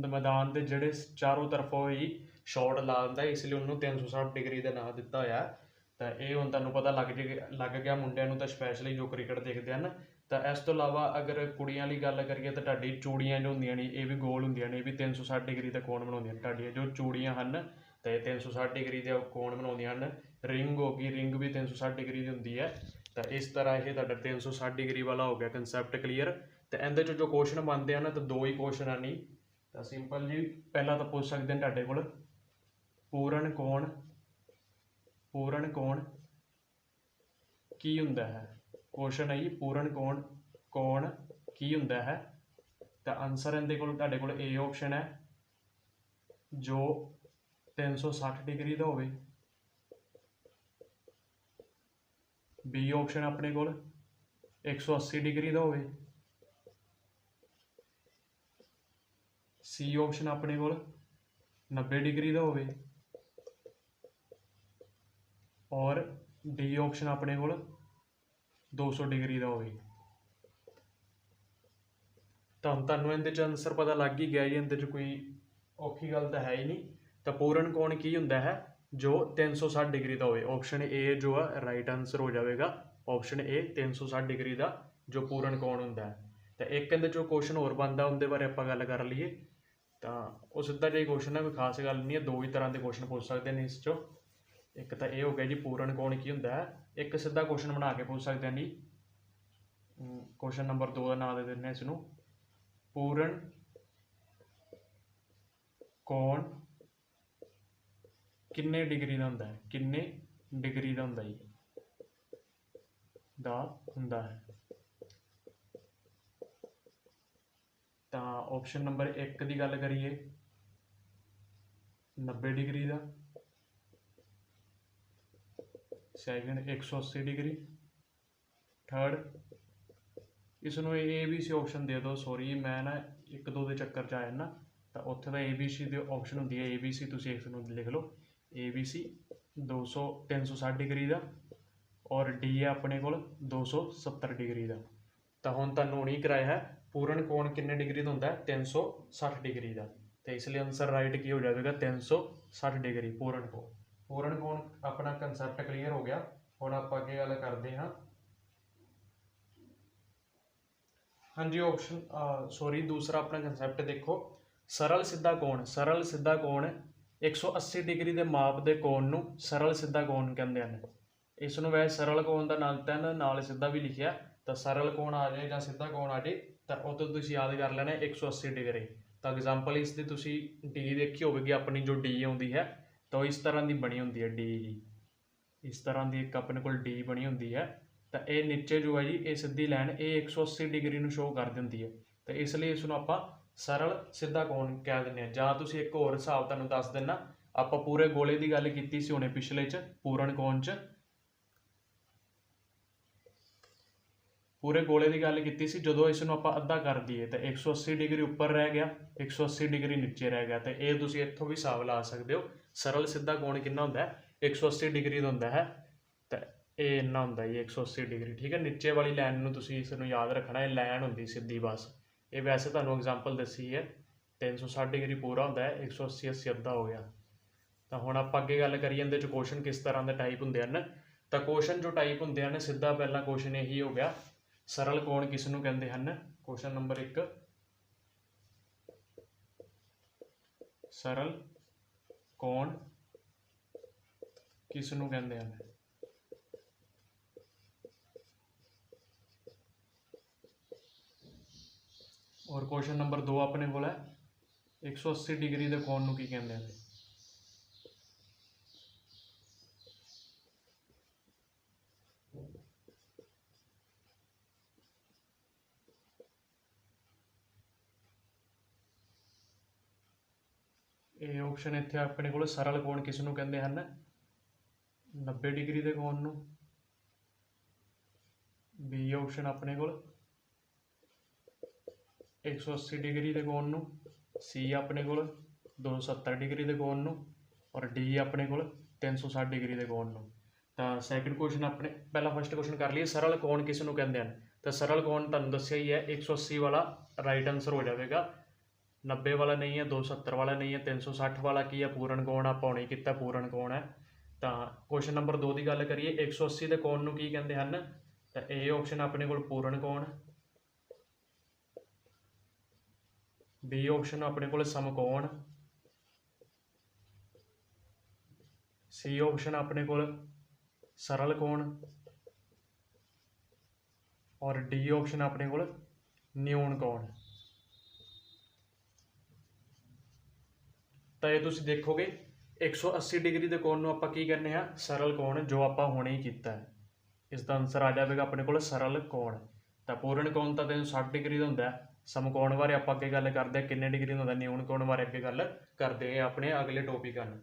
ਮੈਦਾਨ ਦੇ ਜਿਹੜੇ ਚਾਰੋਂ ਤਰਫੋਂ ਹੀ ਸ਼ਾਟ ਲਾ ਦਿੰਦਾ, ਇਸ ਲਈ ਉਹਨੂੰ 360 ਡਿਗਰੀ ਦਾ ਨਾਂ ਦਿੱਤਾ ਹੋਇਆ। ਤਾਂ ਇਹ ਹੁਣ ਤੁਹਾਨੂੰ ਪਤਾ ਲੱਗ ਗਿਆ ਮੁੰਡਿਆਂ ਨੂੰ ਤਾਂ ਸਪੈਸ਼ਲੀ ਜੋ ਕ੍ਰਿਕਟ ਦੇਖਦੇ ਹਨ। ਤਾਂ ਇਸ ਤੋਂ ਇਲਾਵਾ ਅਗਰ ਕੁੜੀਆਂ ਲਈ ਗੱਲ ਕਰੀਏ ਤਾਂ ਤੁਹਾਡੀ ਚੂੜੀਆਂ ਜੋ ਹੁੰਦੀਆਂ ਨੇ, ਇਹ ਵੀ ਗੋਲ ਹੁੰਦੀਆਂ ਨੇ, ਇਹ ਵੀ 360 ਡਿਗਰੀ ਦਾ ਕੋਣ ਬਣਾਉਂਦੀਆਂ ਨੇ। ਤੁਹਾਡੀਆਂ ਜੋ ਚੂੜੀਆਂ ਹਨ ਤੇ 360 ਡਿਗਰੀ ਦੇ ਕੋਣ ਬਣਾਉਂਦੀਆਂ ਹਨ। ਰਿੰਗ ਹੋ ਗਈ, ਰਿੰਗ ਵੀ 360 ਡਿਗਰੀ ਦੀ ਹੁੰਦੀ ਹੈ। ਤਾਂ ਇਸ ਤਰ੍ਹਾਂ ਇਹ ਤੁਹਾਡਾ 360 ਡਿਗਰੀ ਵਾਲਾ ਹੋ ਗਿਆ ਕੰਸੈਪਟ ਕਲੀਅਰ। ਤੇ ਇਹਦੇ 'ਚ ਜੋ ਕੁਐਸਚਨ ਬਣਦੇ ਹਨ ਤਾਂ ਦੋ ਹੀ ਕੁਐਸਚਨ ਹਨ ਨਹੀਂ। ਤਾਂ ਸਿੰਪਲ ਜੀ, ਪਹਿਲਾਂ ਤਾਂ ਪੁੱਛ ਸਕਦੇ ਨੇ ਤੁਹਾਡੇ ਕੋਲ ਪੂਰਨ ਕੋਣ ਕੀ ਹੁੰਦਾ ਹੈ। ਕੁਐਸਚਨ ਹੈ ਜੀ, ਪੂਰਨ ਕੋਣ ਕੀ ਹੁੰਦਾ ਹੈ। ਤਾਂ ਆਨਸਰ ਇਹਦੇ ਕੋਲ ਤੁਹਾਡੇ ਕੋਲ ਏ ਆਪਸ਼ਨ ਹੈ, ਜੋ 360 ਡਿਗਰੀ ਦਾ ਹੋਵੇ। ਬੀ ਆਪਸ਼ਨ ਆਪਣੇ ਕੋਲ 180 ਡਿਗਰੀ ਦਾ ਹੋਵੇ। ਸੀ ਆਪਸ਼ਨ ਆਪਣੇ ਕੋਲ 90 ਡਿਗਰੀ ਦਾ ਹੋਵੇ। ਔਰ ਡੀ ਆਪਸ਼ਨ ਆਪਣੇ ਕੋਲ 200 ਡਿਗਰੀ ਦਾ ਹੋਵੇ। ਤੁਹਾਨੂੰ ਇਹਦੇ 'ਚ ਆਨਸਰ ਪਤਾ ਲੱਗ ਹੀ ਗਿਆ ਜੀ, ਇਹਦੇ 'ਚ ਕੋਈ ਔਖੀ ਗੱਲ ਤਾਂ ਹੈ ਹੀ ਨਹੀਂ। ਤਾਂ ਪੂਰਨ ਕੋਣ ਕੀ ਹੁੰਦਾ ਹੈ, ਜੋ 360 ਡਿਗਰੀ ਦਾ ਹੋਵੇ। ਆਪਸ਼ਨ ਏ ਜੋ ਹੈ ਰਾਈਟ ਆਨਸਰ ਹੋ ਜਾਵੇਗਾ। ਆਪਸ਼ਨ ਏ 360 ਡਿਗਰੀ ਦਾ ਜੋ ਪੂਰਨ ਕੋਣ ਹੁੰਦਾ ਹੈ। ਤਾਂ ਇੱਕ ਇਹਦੇ 'ਚੋਂ ਕੁਐਸਚਨ ਹੋਰ ਬਣਦਾ, ਉਹਦੇ ਬਾਰੇ ਆਪਾਂ ਗੱਲ ਕਰ ਲਈਏ। ਤਾਂ ਉਹ ਸਿੱਧਾ ਜਿਹਾ ਕੁਐਸਚਨ ਹੈ, ਕੋਈ ਖਾਸ ਗੱਲ ਨਹੀਂ ਹੈ। ਦੋ ਹੀ ਤਰ੍ਹਾਂ ਦੇ ਕੁਐਸਚਨ ਪੁੱਛ ਸਕਦੇ ਨੇ ਇਸ 'ਚੋਂ। ਇੱਕ ਤਾਂ ਇਹ ਹੋ ਗਿਆ ਜੀ ਪੂਰਨ ਕੋਣ ਕੀ ਹੁੰਦਾ ਹੈ। ਇੱਕ ਸਿੱਧਾ ਕੁਐਸਚਨ ਬਣਾ ਕੇ ਪੁੱਛ ਸਕਦੇ ਹਾਂ ਜੀ। ਕੁਐਸਚਨ ਨੰਬਰ 2 ਦਾ ਨਾਂ ਦੇ ਦਿੰਦੇ ਹਾਂ ਇਸ ਨੂੰ, ਪੂਰਨ ਕੋਣ ਕਿੰਨੇ ਡਿਗਰੀ ਦਾ ਹੁੰਦਾ ਹੈ, ਕਿੰਨੇ ਡਿਗਰੀ ਦਾ ਹੁੰਦਾ ਜੀ ਦਾ ਹੁੰਦਾ ਹੈ। ਤਾਂ ਆਪਸ਼ਨ ਨੰਬਰ 1 ਦੀ ਗੱਲ ਕਰੀਏ 90 ਡਿਗਰੀ ਦਾ, ਸੈਕਿੰਡ 180 ਡਿਗਰੀ, ਥਰਡ ਇਸ ਨੂੰ ABC ਆਪਸ਼ਨ ਦੇ ਦਿਓ। ਸੌਰੀ ਮੈਂ ਨਾ 1-2 ਦੇ ਚੱਕਰ 'ਚ ਆ ਜਾਂਦਾ, ਤਾਂ ਉੱਥੇ ਦਾ ABC ਦੀ ਆਪਸ਼ਨ ਹੁੰਦੀ ਹੈ, ABC ਤੁਸੀਂ ਇਸ ਨੂੰ ਲਿਖ ਲਓ, ABC 360 ਡਿਗਰੀ ਦਾ, ਔਰ D ਹੈ ਆਪਣੇ ਕੋਲ 270 ਡਿਗਰੀ ਦਾ। ਤਾਂ ਹੁਣ ਤੁਹਾਨੂੰ ਨਹੀਂ ਕਰਾਇਆ ਹੈ ਪੂਰਨ ਕੋਣ ਕਿੰਨੇ ਡਿਗਰੀ ਦਾ ਹੁੰਦਾ ਹੈ, 360 ਡਿਗਰੀ ਦਾ, ਤੇ ਇਸ ਲਈ ਆਨਸਰ ਰਾਈਟ ਕੀ ਹੋ ਜਾਵੇਗਾ 360 ਡਿਗਰੀ ਪੂਰਨ ਕੋਣ। ਪੂਰਨ ਕੋਣ ਆਪਣਾ ਕਨਸੈਪਟ ਕਲੀਅਰ ਹੋ ਗਿਆ। ਹੁਣ ਆਪਾਂ ਅੱਗੇ ਗੱਲ ਕਰਦੇ ਹਾਂ। ਹਾਂਜੀ ਆਪਸ਼ਨ ਸੌਰੀ ਦੂਸਰਾ ਆਪਣਾ ਕਨਸੈਪਟ ਦੇਖੋ, ਸਰਲ ਸਿੱਧਾ ਕੋਣ। ਸਰਲ ਸਿੱਧਾ ਕੋਣ 180 ਡਿਗਰੀ ਦੇ ਮਾਪ ਦੇ ਕੋਣ ਨੂੰ ਸਰਲ ਸਿੱਧਾ ਕੋਣ ਕਹਿੰਦੇ ਹਨ। ਇਸ ਨੂੰ ਵੈਸੇ ਸਰਲ ਕੋਣ ਦਾ ਨਾਲ ਤਾਂ ਨਾਲ ਸਿੱਧਾ ਵੀ ਲਿਖਿਆ, ਤਾਂ ਸਰਲ ਕੋਣ ਆ ਜਾਏ ਜਾਂ ਸਿੱਧਾ ਕੋਣ ਆ ਜਾਏ ਤਾਂ ਉਹ ਤੋਂ ਤੁਸੀਂ ਯਾਦ ਕਰ ਲੈਣਾ 180 ਡਿਗਰੀ। ਤਾਂ ਐਗਜ਼ਾਮਪਲ ਇਸ ਦੀ ਤੁਸੀਂ D ਦੇਖੀ ਹੋਵੇਗੀ, ਆਪਣੀ ਜੋ D ਆਉਂਦੀ ਹੈ ਤਾਂ ਉਹ ਇਸ ਤਰ੍ਹਾਂ ਦੀ ਬਣੀ ਹੁੰਦੀ ਹੈ, D ਜੀ ਇਸ ਤਰ੍ਹਾਂ ਦੀ ਇੱਕ ਆਪਣੇ ਕੋਲ D ਬਣੀ ਹੁੰਦੀ ਹੈ। ਤਾਂ ਇਹ ਨੀਚੇ ਜੋ ਹੈ ਜੀ ਇਹ ਸਿੱਧੀ ਲਾਈਨ ਇਹ 180 ਡਿਗਰੀ ਨੂੰ ਸ਼ੋਅ ਕਰ ਦਿੰਦੀ ਹੈ, ਤਾਂ ਇਸ ਲਈ ਇਸ ਨੂੰ ਆਪਾਂ ਸਰਲ ਸਿੱਧਾ ਕੋਣ ਕਹਿ ਦਿੰਦੇ ਹਾਂ। ਜਾਂ ਤੁਸੀਂ ਇੱਕ ਹੋਰ ਹਿਸਾਬ ਤੁਹਾਨੂੰ ਦੱਸ ਦਿੰਦਾ, ਆਪਾਂ ਪੂਰੇ ਗੋਲੇ ਦੀ ਗੱਲ ਕੀਤੀ ਸੀ ਹੁਣੇ ਪਿਛਲੇ 'ਚ, ਪੂਰਨ ਕੋਣ 'ਚ ਪੂਰੇ ਗੋਲੇ ਦੀ ਗੱਲ ਕੀਤੀ ਸੀ। ਜਦੋਂ ਇਸ ਨੂੰ ਆਪਾਂ ਅੱਧਾ ਕਰ ਦਈਏ ਤਾਂ 180 ਡਿਗਰੀ ਉੱਪਰ ਰਹਿ ਗਿਆ, 180 ਡਿਗਰੀ ਨੀਚੇ ਰਹਿ ਗਿਆ, ਤਾਂ ਇਹ ਤੁਸੀਂ ਇੱਥੋਂ ਵੀ ਹਿਸਾਬ ਲਾ ਸਕਦੇ ਹੋ। ਸਰਲ ਸਿੱਧਾ ਕੋਣ ਕਿੰਨਾ ਹੁੰਦਾ ਹੈ, 180 ਡਿਗਰੀ ਦਾ ਹੁੰਦਾ ਹੈ, ਤਾਂ ਇਹ ਇੰਨਾ ਹੁੰਦਾ ਜੀ 180 ਡਿਗਰੀ। ਠੀਕ ਹੈ, ਨੀਚੇ ਵਾਲੀ ਲਾਈਨ ਨੂੰ ਤੁਸੀਂ ਇਸ ਨੂੰ ਯਾਦ ਰੱਖਣਾ, ਇਹ ਲਾਈਨ ਹੁੰਦੀ ਸਿੱਧੀ ਬਸ। ਇਹ ਵੈਸੇ ਤੁਹਾਨੂੰ ਐਗਜ਼ਾਮਪਲ ਦੱਸੀ ਹੈ 360 ਡਿਗਰੀ ਪੂਰਾ ਹੁੰਦਾ ਹੈ, 180 80 ਅੱਧਾ ਹੋ ਗਿਆ। ਤਾਂ ਹੁਣ ਆਪਾਂ ਅੱਗੇ ਗੱਲ ਕਰੀਏ ਇਹਦੇ 'ਚ ਕੁਐਸਚਨ ਕਿਸ ਤਰ੍ਹਾਂ ਦੇ ਟਾਈਪ ਹੁੰਦੇ ਹਨ। ਤਾਂ ਕੁਐਸਚਨ ਜੋ ਟਾਈਪ ਹੁੰਦੇ ਹਨ, ਸਿੱਧਾ ਪਹਿਲਾ ਕੁਐਸਚਨ ਇਹੀ ਹੋ ਗਿਆ, ਸਰਲ ਕੋਣ ਕਿਸ ਨੂੰ ਕਹਿੰਦੇ ਹਨ। ਕੁਐਸਚਨ ਨੰਬਰ 1, ਸਰਲ ਕੋਣ ਕਿਸ ਨੂੰ ਕਹਿੰਦੇ ਹਨ। ਔਰ ਕੁਐਸਚਨ ਨੰਬਰ 2 ਆਪਣੇ ਕੋਲ ਹੈ 180 ਡਿਗਰੀ ਦੇ ਕੋਣ ਨੂੰ ਕੀ ਕਹਿੰਦੇ ਹਨ। ਇਹ ਆਪਸ਼ਨ ਇੱਥੇ ਆਪਣੇ ਕੋਲ ਸਰਲ ਕੋਣ ਕਿਸ ਨੂੰ ਕਹਿੰਦੇ ਹਨ, 90 ਡਿਗਰੀ ਦੇ ਕੋਣ ਨੂੰ। B ਆਪਸ਼ਨ ਆਪਣੇ ਕੋਲ 180 ਡਿਗਰੀ ਦੇ ਕੋਣ ਨੂੰ। C ਆਪਣੇ ਕੋਲ 270 ਡਿਗਰੀ ਦੇ ਕੋਣ ਨੂੰ, ਔਰ D ਆਪਣੇ ਕੋਲ 360 ਡਿਗਰੀ ਦੇ ਕੋਣ ਨੂੰ। ਤਾਂ ਸੈਕਿੰਡ ਕੁਐਸਚਨ ਆਪਣੇ ਪਹਿਲਾਂ ਫਸਟ ਕੁਐਸਚਨ ਕਰ ਲਈਏ, ਸਰਲ ਕੋਣ ਕਿਸ ਨੂੰ ਕਹਿੰਦੇ ਹਨ। ਤਾਂ ਸਰਲ ਕੋਣ ਤੁਹਾਨੂੰ ਦੱਸਿਆ ਹੀ ਹੈ 180 ਵਾਲਾ ਰਾਈਟ ਆਨਸਰ ਹੋ ਜਾਵੇਗਾ, 90 ਵਾਲਾ ਨਹੀਂ ਹੈ, 270 ਵਾਲਾ ਨਹੀਂ ਹੈ, 360 ਵਾਲਾ ਕੀ ਹੈ ਪੂਰਨ ਕੋਣ, ਆਪਾਂ ਹੁਣੇ ਕੀਤਾ ਪੂਰਨ ਕੋਣ ਹੈ। ਤਾਂ ਕੁਐਸਚਨ ਨੰਬਰ 2 ਦੀ ਗੱਲ ਕਰੀਏ 180 ਦੇ ਕੋਣ ਨੂੰ ਕੀ ਕਹਿੰਦੇ ਹਨ, ਤਾਂ ਇਹ ਆਪਸ਼ਨ ਆਪਣੇ ਕੋਲ ਪੂਰਨ ਕੋਣ। B ਆਪਸ਼ਨ ਆਪਣੇ ਕੋਲ ਸਮਕੋਣ। C ਆਪਸ਼ਨ ਆਪਣੇ ਕੋਲ ਸਰਲ ਕੋਣ, ਔਰ D ਆਪਸ਼ਨ ਆਪਣੇ ਕੋਲ ਨਿਊਨ ਕੋਣ। ਤਾਂ ਇਹ ਤੁਸੀਂ ਦੇਖੋਗੇ 180 ਡਿਗਰੀ ਦੇ ਕੋਣ ਨੂੰ ਆਪਾਂ ਕੀ ਕਹਿੰਦੇ ਹਾਂ, ਸਰਲ ਕੋਣ, ਜੋ ਆਪਾਂ ਹੁਣੇ ਹੀ ਕੀਤਾ ਹੈ। ਇਸ ਦਾ ਆਨਸਰ ਆ ਜਾਵੇਗਾ ਆਪਣੇ ਕੋਲ ਸਰਲ ਕੋਣ। ਤਾਂ ਪੂਰਨ ਕੋਣ ਤਾਂ 360 ਡਿਗਰੀ ਦਾ ਹੁੰਦਾ ਹੈ। ਸਮਕੋਣ ਬਾਰੇ ਆਪਾਂ ਅੱਗੇ ਗੱਲ ਕਰਦੇ ਹਾਂ ਕਿੰਨੇ ਡਿਗਰੀ ਦਾ ਹੁੰਦਾ, ਨਿਊਨ ਕੋਣ ਬਾਰੇ ਅੱਗੇ ਗੱਲ ਕਰਦੇ ਹਾਂ ਆਪਣੇ ਅਗਲੇ ਟੌਪਿਕ ਹਨ।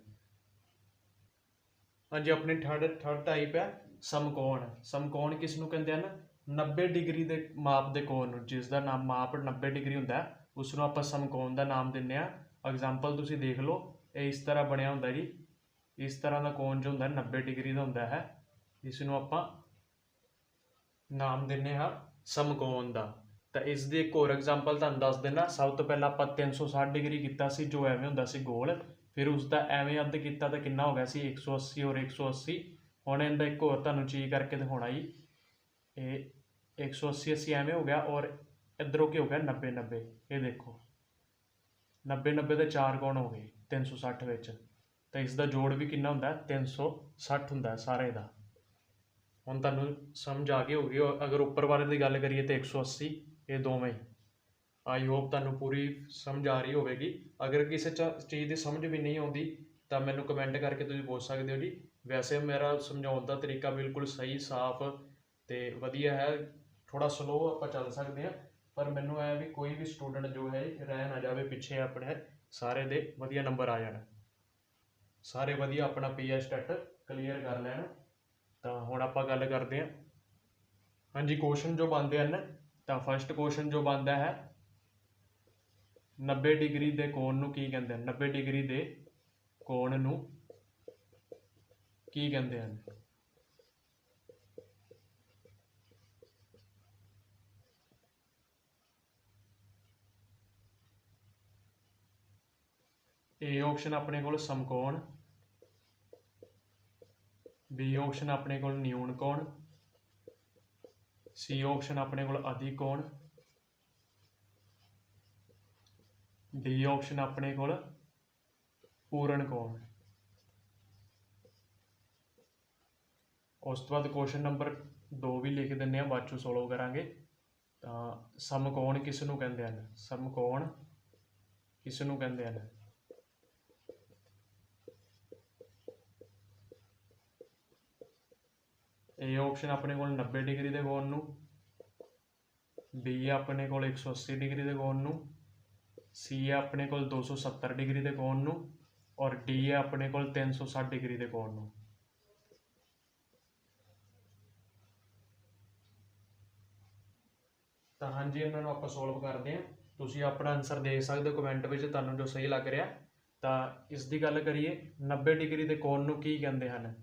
ਹਾਂਜੀ, ਆਪਣੀ ਥਰਡ ਟਾਈਪ ਹੈ ਸਮਕੋਣ। ਸਮਕੋਣ ਕਿਸ ਨੂੰ ਕਹਿੰਦੇ ਹਨ, 90 ਡਿਗਰੀ ਦੇ ਮਾਪ ਦੇ ਕੋਣ ਨੂੰ, ਜਿਸ ਦਾ ਨਾਮ ਮਾਪ 90 ਡਿਗਰੀ ਹੁੰਦਾ ਉਸ ਨੂੰ ਆਪਾਂ ਸਮਕੋਣ ਦਾ ਨਾਮ ਦਿੰਦੇ ਹਾਂ। ਐਗਜ਼ਾਮਪਲ ਤੁਸੀਂ ਦੇਖ ਲਓ, ਇਹ ਇਸ ਤਰ੍ਹਾਂ ਬਣਿਆ ਹੁੰਦਾ ਜੀ, ਇਸ ਤਰ੍ਹਾਂ ਦਾ ਕੋਣ ਜੋ ਹੁੰਦਾ 90 ਡਿਗਰੀ ਦਾ ਹੁੰਦਾ ਹੈ, ਇਸ ਨੂੰ ਆਪਾਂ ਨਾਮ ਦਿੰਦੇ ਹਾਂ ਸਮਕੋਣ ਦਾ। ਤਾਂ ਇਸ ਦੀ ਇੱਕ ਹੋਰ ਐਗਜ਼ਾਮਪਲ ਤੁਹਾਨੂੰ ਦੱਸ ਦਿੰਦਾ। ਸਭ ਤੋਂ ਪਹਿਲਾਂ ਆਪਾਂ 360 ਡਿਗਰੀ ਕੀਤਾ ਸੀ, ਜੋ ਐਵੇਂ ਹੁੰਦਾ ਸੀ ਗੋਲ, ਫਿਰ ਉਸ ਦਾ ਐਵੇਂ ਅੱਧ ਕੀਤਾ ਤਾਂ ਕਿੰਨਾ ਹੋ ਗਿਆ ਸੀ 180 ਔਰ 180। ਹੁਣ ਇਹਦਾ ਇੱਕ ਹੋਰ ਤੁਹਾਨੂੰ ਚੀਜ਼ ਕਰਕੇ ਦਿਖਾਉਣਾ ਜੀ, ਇਹ 180 80 ਐਵੇਂ ਹੋ ਗਿਆ, ਔਰ ਇੱਧਰੋਂ ਕੀ ਹੋ ਗਿਆ 90 90। ਇਹ ਦੇਖੋ 90 90 ਦੇ 4 ਕੋਣ ਹੋ ਗਏ 360 ਵਿੱਚ, ਤਾਂ ਇਸ ਦਾ ਜੋੜ ਵੀ ਕਿੰਨਾ ਹੁੰਦਾ 360 ਹੁੰਦਾ ਸਾਰੇ ਦਾ। ਹੁਣ ਤੁਹਾਨੂੰ ਸਮਝ ਆ ਗਈ ਹੋਊਗੀ। ਅਗਰ ਉੱਪਰ ਵਾਲੇ ਦੀ ਗੱਲ ਕਰੀਏ ਤਾਂ 180, ਇਹ ਦੋਵੇਂ। ਆਈ ਹੋਪ ਤੁਹਾਨੂੰ ਪੂਰੀ ਸਮਝ ਆ ਰਹੀ ਹੋਵੇਗੀ। ਅਗਰ ਕਿਸੇ ਚੀਜ਼ ਦੀ ਸਮਝ ਵੀ ਨਹੀਂ ਆਉਂਦੀ ਤਾਂ ਮੈਨੂੰ ਕਮੈਂਟ ਕਰਕੇ ਤੁਸੀਂ ਪੁੱਛ ਸਕਦੇ ਹੋ ਜੀ। ਵੈਸੇ ਮੇਰਾ ਸਮਝਾਉਣ ਦਾ ਤਰੀਕਾ ਬਿਲਕੁਲ ਸਹੀ, ਸਾਫ਼ ਤੇ ਵਧੀਆ ਹੈ। ਥੋੜਾ ਸਲੋ ਆਪਾਂ ਚੱਲ ਸਕਦੇ ਹਾਂ, ਪਰ ਮੈਨੂੰ ਇਹ ਵੀ ਕੋਈ ਵੀ ਸਟੂਡੈਂਟ ਜੋ ਹੈ ਰਹਿ ਨਾ ਜਾਵੇ ਪਿੱਛੇ, ਆਪਣੇ ਸਾਰੇ ਦੇ ਵਧੀਆ ਨੰਬਰ ਆ ਜਾਣ, ਸਾਰੇ ਵਧੀਆ ਆਪਣਾ PS ਟੈਟ ਕਲੀਅਰ ਕਰ ਲੈਣ। ਤਾਂ ਹੁਣ ਆਪਾਂ ਗੱਲ ਕਰਦੇ ਹਾਂ। ਹਾਂਜੀ, ਕੁਐਸਚਨ ਜੋ ਬਣਦੇ ਹਨ, ਤਾਂ ਫਸਟ ਕੁਐਸਚਨ ਜੋ ਬਣਦਾ ਹੈ, 90 ਡਿਗਰੀ ਦੇ ਕੋਣ ਨੂੰ ਕੀ ਕਹਿੰਦੇ ਹਨ? 90 ਡਿਗਰੀ ਦੇ ਕੋਣ ਨੂੰ ਕੀ ਕਹਿੰਦੇ ਹਨ? ए ऑप्शन अपने कोल समकोण, बी ऑप्शन अपने कोल न्यून कोण, सी ऑप्शन अपने कोल अधिकोण, डी ऑप्शन अपने कोल पूर्ण कोण। उस तो बाद क्वेश्चन नंबर 2 भी लिख देने, बाद चों सोल्व करांगे। तो समकोण किस नूं कहंदे हन? समकोण किस नूं कहंदे हन? ए ऑप्शन अपने कोल 90 डिग्री के कोण नूं, बी अपने कोल 180 डिग्री के कोण नूं, सी है अपने कोल 270 डिग्री के कोण नूं, और डी है अपने कोल 360 डिग्री के कोण नूं। ਤਾਂ ਹਾਂਜੀ, ਇਹਨਾਂ ਨੂੰ ਆਪਾਂ ਸੋਲਵ ਕਰਦੇ ਹਾਂ। ਤੁਸੀਂ ਆਪਣਾ ਆਨਸਰ ਦੇ ਸਕਦੇ ਹੋ ਕਮੈਂਟ ਵਿੱਚ, ਤੁਹਾਨੂੰ ਜੋ ਸਹੀ ਲੱਗ ਰਿਹਾ। ਤਾਂ ਇਸ ਦੀ ਗੱਲ ਕਰੀਏ, 90 ਡਿਗਰੀ ਦੇ ਕੋਣ ਨੂੰ ਕੀ ਕਹਿੰਦੇ ਹਨ?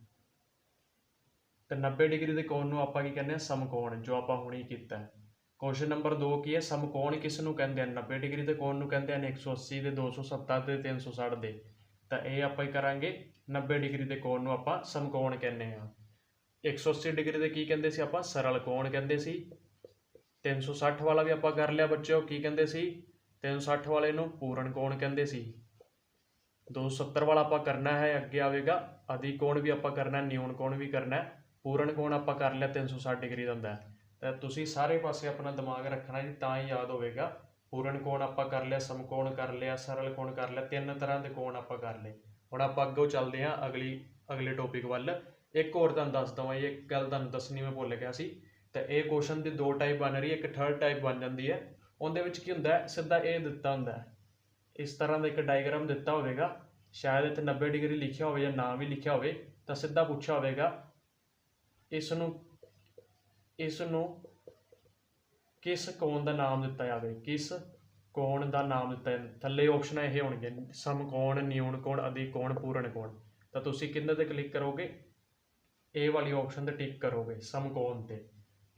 ਤਾਂ 90 ਡਿਗਰੀ ਦੇ ਕੋਣ ਨੂੰ ਆਪਾਂ ਕੀ ਕਹਿੰਦੇ ਹਾਂ? ਸਮਕੋਣ, ਜੋ ਆਪਾਂ ਹੁਣੇ ਕੀਤਾ ਹੈ। ਕੁਐਸਚਨ ਨੰਬਰ 2 ਕੀ ਹੈ? ਸਮਕੋਣ ਕਿਸ ਨੂੰ ਕਹਿੰਦੇ ਹਨ? 90 ਡਿਗਰੀ ਦੇ ਕੋਣ ਨੂੰ ਕਹਿੰਦੇ ਹਨ 180 ਦੇ, 270 ਦੇ, 360 ਦੇ। ਤਾਂ ਇਹ ਆਪਾਂ ਹੀ ਕਰਾਂਗੇ, 90 ਡਿਗਰੀ ਦੇ ਕੋਣ ਨੂੰ ਆਪਾਂ ਸਮਕੋਣ ਕਹਿੰਦੇ ਹਾਂ। 180 ਡਿਗਰੀ ਦੇ ਕੀ ਕਹਿੰਦੇ ਸੀ ਆਪਾਂ? ਸਰਲ ਕੋਣ ਕਹਿੰਦੇ ਸੀ। 360 ਵਾਲਾ ਵੀ ਆਪਾਂ ਕਰ ਲਿਆ ਬੱਚਿਓ, ਕੀ ਕਹਿੰਦੇ ਸੀ? 360 ਵਾਲੇ ਨੂੰ ਪੂਰਨ ਕੋਣ ਕਹਿੰਦੇ ਸੀ। 270 ਵਾਲਾ ਆਪਾਂ ਕਰਨਾ ਹੈ, ਅੱਗੇ ਆਵੇਗਾ। ਅਧਿਕ ਕੋਣ ਵੀ ਆਪਾਂ ਕਰਨਾ, ਨਿਊਨ ਕੋਣ ਵੀ ਕਰਨਾ। ਪੂਰਨ ਕੋਣ ਆਪਾਂ ਕਰ ਲਿਆ 360 ਡਿਗਰੀ ਦਾ ਹੁੰਦਾ। ਤਾਂ ਤੁਸੀਂ ਸਾਰੇ ਪਾਸੇ ਆਪਣਾ ਦਿਮਾਗ ਰੱਖਣਾ ਜੀ, ਤਾਂ ਹੀ ਯਾਦ ਹੋਵੇਗਾ। ਪੂਰਨ ਕੋਣ ਆਪਾਂ ਕਰ ਲਿਆ, ਸਮਕੋਣ ਕਰ ਲਿਆ, ਸਰਲ ਕੋਣ ਕਰ ਲਿਆ, 3 ਤਰ੍ਹਾਂ ਦੇ ਕੋਣ ਆਪਾਂ ਕਰ ਲਏ। ਹੁਣ ਆਪਾਂ ਅੱਗੋਂ ਚੱਲਦੇ ਹਾਂ ਅਗਲੇ ਟੌਪਿਕ ਵੱਲ। ਇੱਕ ਹੋਰ ਤੁਹਾਨੂੰ ਦੱਸ ਦਵਾਂ, ਇਹ ਗੱਲ ਤੁਹਾਨੂੰ ਦੱਸਣੀ ਮੈਂ ਭੁੱਲ ਗਿਆ ਸੀ। ਤਾਂ ਇਹ ਕੁਐਸਚਨ ਦੀ 2 ਟਾਈਪ ਬਣ ਰਹੀ ਹੈ, ਇੱਕ ਥਰਡ ਟਾਈਪ ਬਣ ਜਾਂਦੀ ਹੈ। ਉਹਦੇ ਵਿੱਚ ਕੀ ਹੁੰਦਾ ਹੈ? ਸਿੱਧਾ ਇਹ ਦਿੱਤਾ ਹੁੰਦਾ ਹੈ, ਇਸ ਤਰ੍ਹਾਂ ਦਾ ਇੱਕ ਡਾਇਗਰਾਮ ਦਿੱਤਾ ਹੋਵੇਗਾ, ਸ਼ਾਇਦ ਇੱਥੇ 90 ਡਿਗਰੀ ਲਿਖਿਆ ਹੋਵੇ ਜਾਂ ਨਾ ਵੀ ਲਿਖਿਆ ਹੋਵੇ। ਤਾਂ ਸਿੱਧਾ ਪੁੱਛਿਆ ਹੋਵੇਗਾ, ਇਸ ਨੂੰ ਕਿਸ ਕੋਣ ਦਾ ਨਾਮ ਦਿੱਤਾ ਜਾਵੇ? ਕਿਸ ਕੋਣ ਦਾ ਨਾਮ ਦਿੱਤਾ ਜਾਂਦਾ? ਥੱਲੇ ਆਪਸ਼ਨ ਇਹ ਹੋਣਗੇ, ਸਮਕੋਣ, ਨਿਊਨ ਕੋਣ, ਅਧਿਕ ਕੋਣ, ਪੂਰਨ ਕੋਣ। ਤਾਂ ਤੁਸੀਂ ਕਿਹਦੇ ਤੇ ਕਲਿੱਕ ਕਰੋਗੇ? ਇਹ ਵਾਲੀ ਆਪਸ਼ਨ ਤੇ ਟਿਕ ਕਰੋਗੇ, ਸਮਕੋਣ ਤੇ।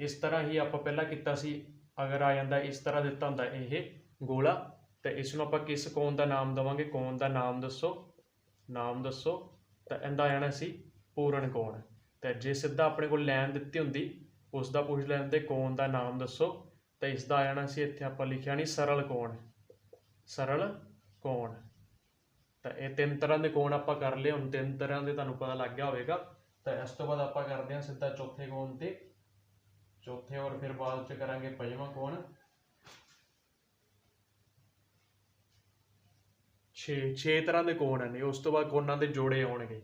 ਇਸ ਤਰ੍ਹਾਂ ਹੀ ਆਪਾਂ ਪਹਿਲਾਂ ਕੀਤਾ ਸੀ। ਅਗਰ ਆ ਜਾਂਦਾ ਇਸ ਤਰ੍ਹਾਂ ਦਿੱਤਾ ਹੁੰਦਾ ਇਹ ਗੋਲਾ, ਤਾਂ ਇਸ ਨੂੰ ਆਪਾਂ ਕਿਸ ਕੋਣ ਦਾ ਨਾਮ ਦੇਵਾਂਗੇ? ਕੋਣ ਦਾ ਨਾਮ ਦੱਸੋ, ਨਾਮ ਦੱਸੋ। ਤਾਂ ਇਹਦਾ ਆ ਜਾਣਾ ਸੀ ਪੂਰਨ ਕੋਣ। ਤਾਂ ਜੇ ਸਿੱਧਾ ਆਪਣੇ ਕੋਲ ਲਾਈਨ ਦਿੱਤੀ ਹੁੰਦੀ, ਉਸ ਦਾ ਪੁੱਛ ਲੈਂਦੇ ਕੋਣ ਦਾ ਨਾਮ ਦੱਸੋ, ਤਾਂ ਇਸ ਦਾ ਆ ਜਾਣਾ ਸੀ, ਇੱਥੇ ਆਪਾਂ ਲਿਖਿਆ ਨਹੀਂ, ਸਰਲ ਕੋਣ, ਸਰਲ ਕੋਣ। ਤਾਂ ਇਹ 3 ਤਰ੍ਹਾਂ ਦੇ ਕੋਣ ਆਪਾਂ ਕਰ ਲਏ। ਹੁਣ 3 ਤਰ੍ਹਾਂ ਦੇ ਤੁਹਾਨੂੰ ਪਤਾ ਲੱਗ ਗਿਆ ਹੋਵੇਗਾ। ਤਾਂ ਇਸ ਤੋਂ ਬਾਅਦ ਆਪਾਂ ਕਰਦੇ ਹਾਂ ਸਿੱਧਾ ਚੌਥੇ ਕੋਣ ਤੇ, ਚੌਥੇ ਔਰ ਫਿਰ ਬਾਅਦ 'ਚ ਕਰਾਂਗੇ 5ਵਾਂ ਕੋਣ। 6 ਤਰ੍ਹਾਂ ਦੇ ਕੋਣ ਨੇ। ਉਸ ਤੋਂ ਬਾਅਦ ਕੋਣਾਂ ਦੇ ਜੋੜੇ ਆਉਣਗੇ।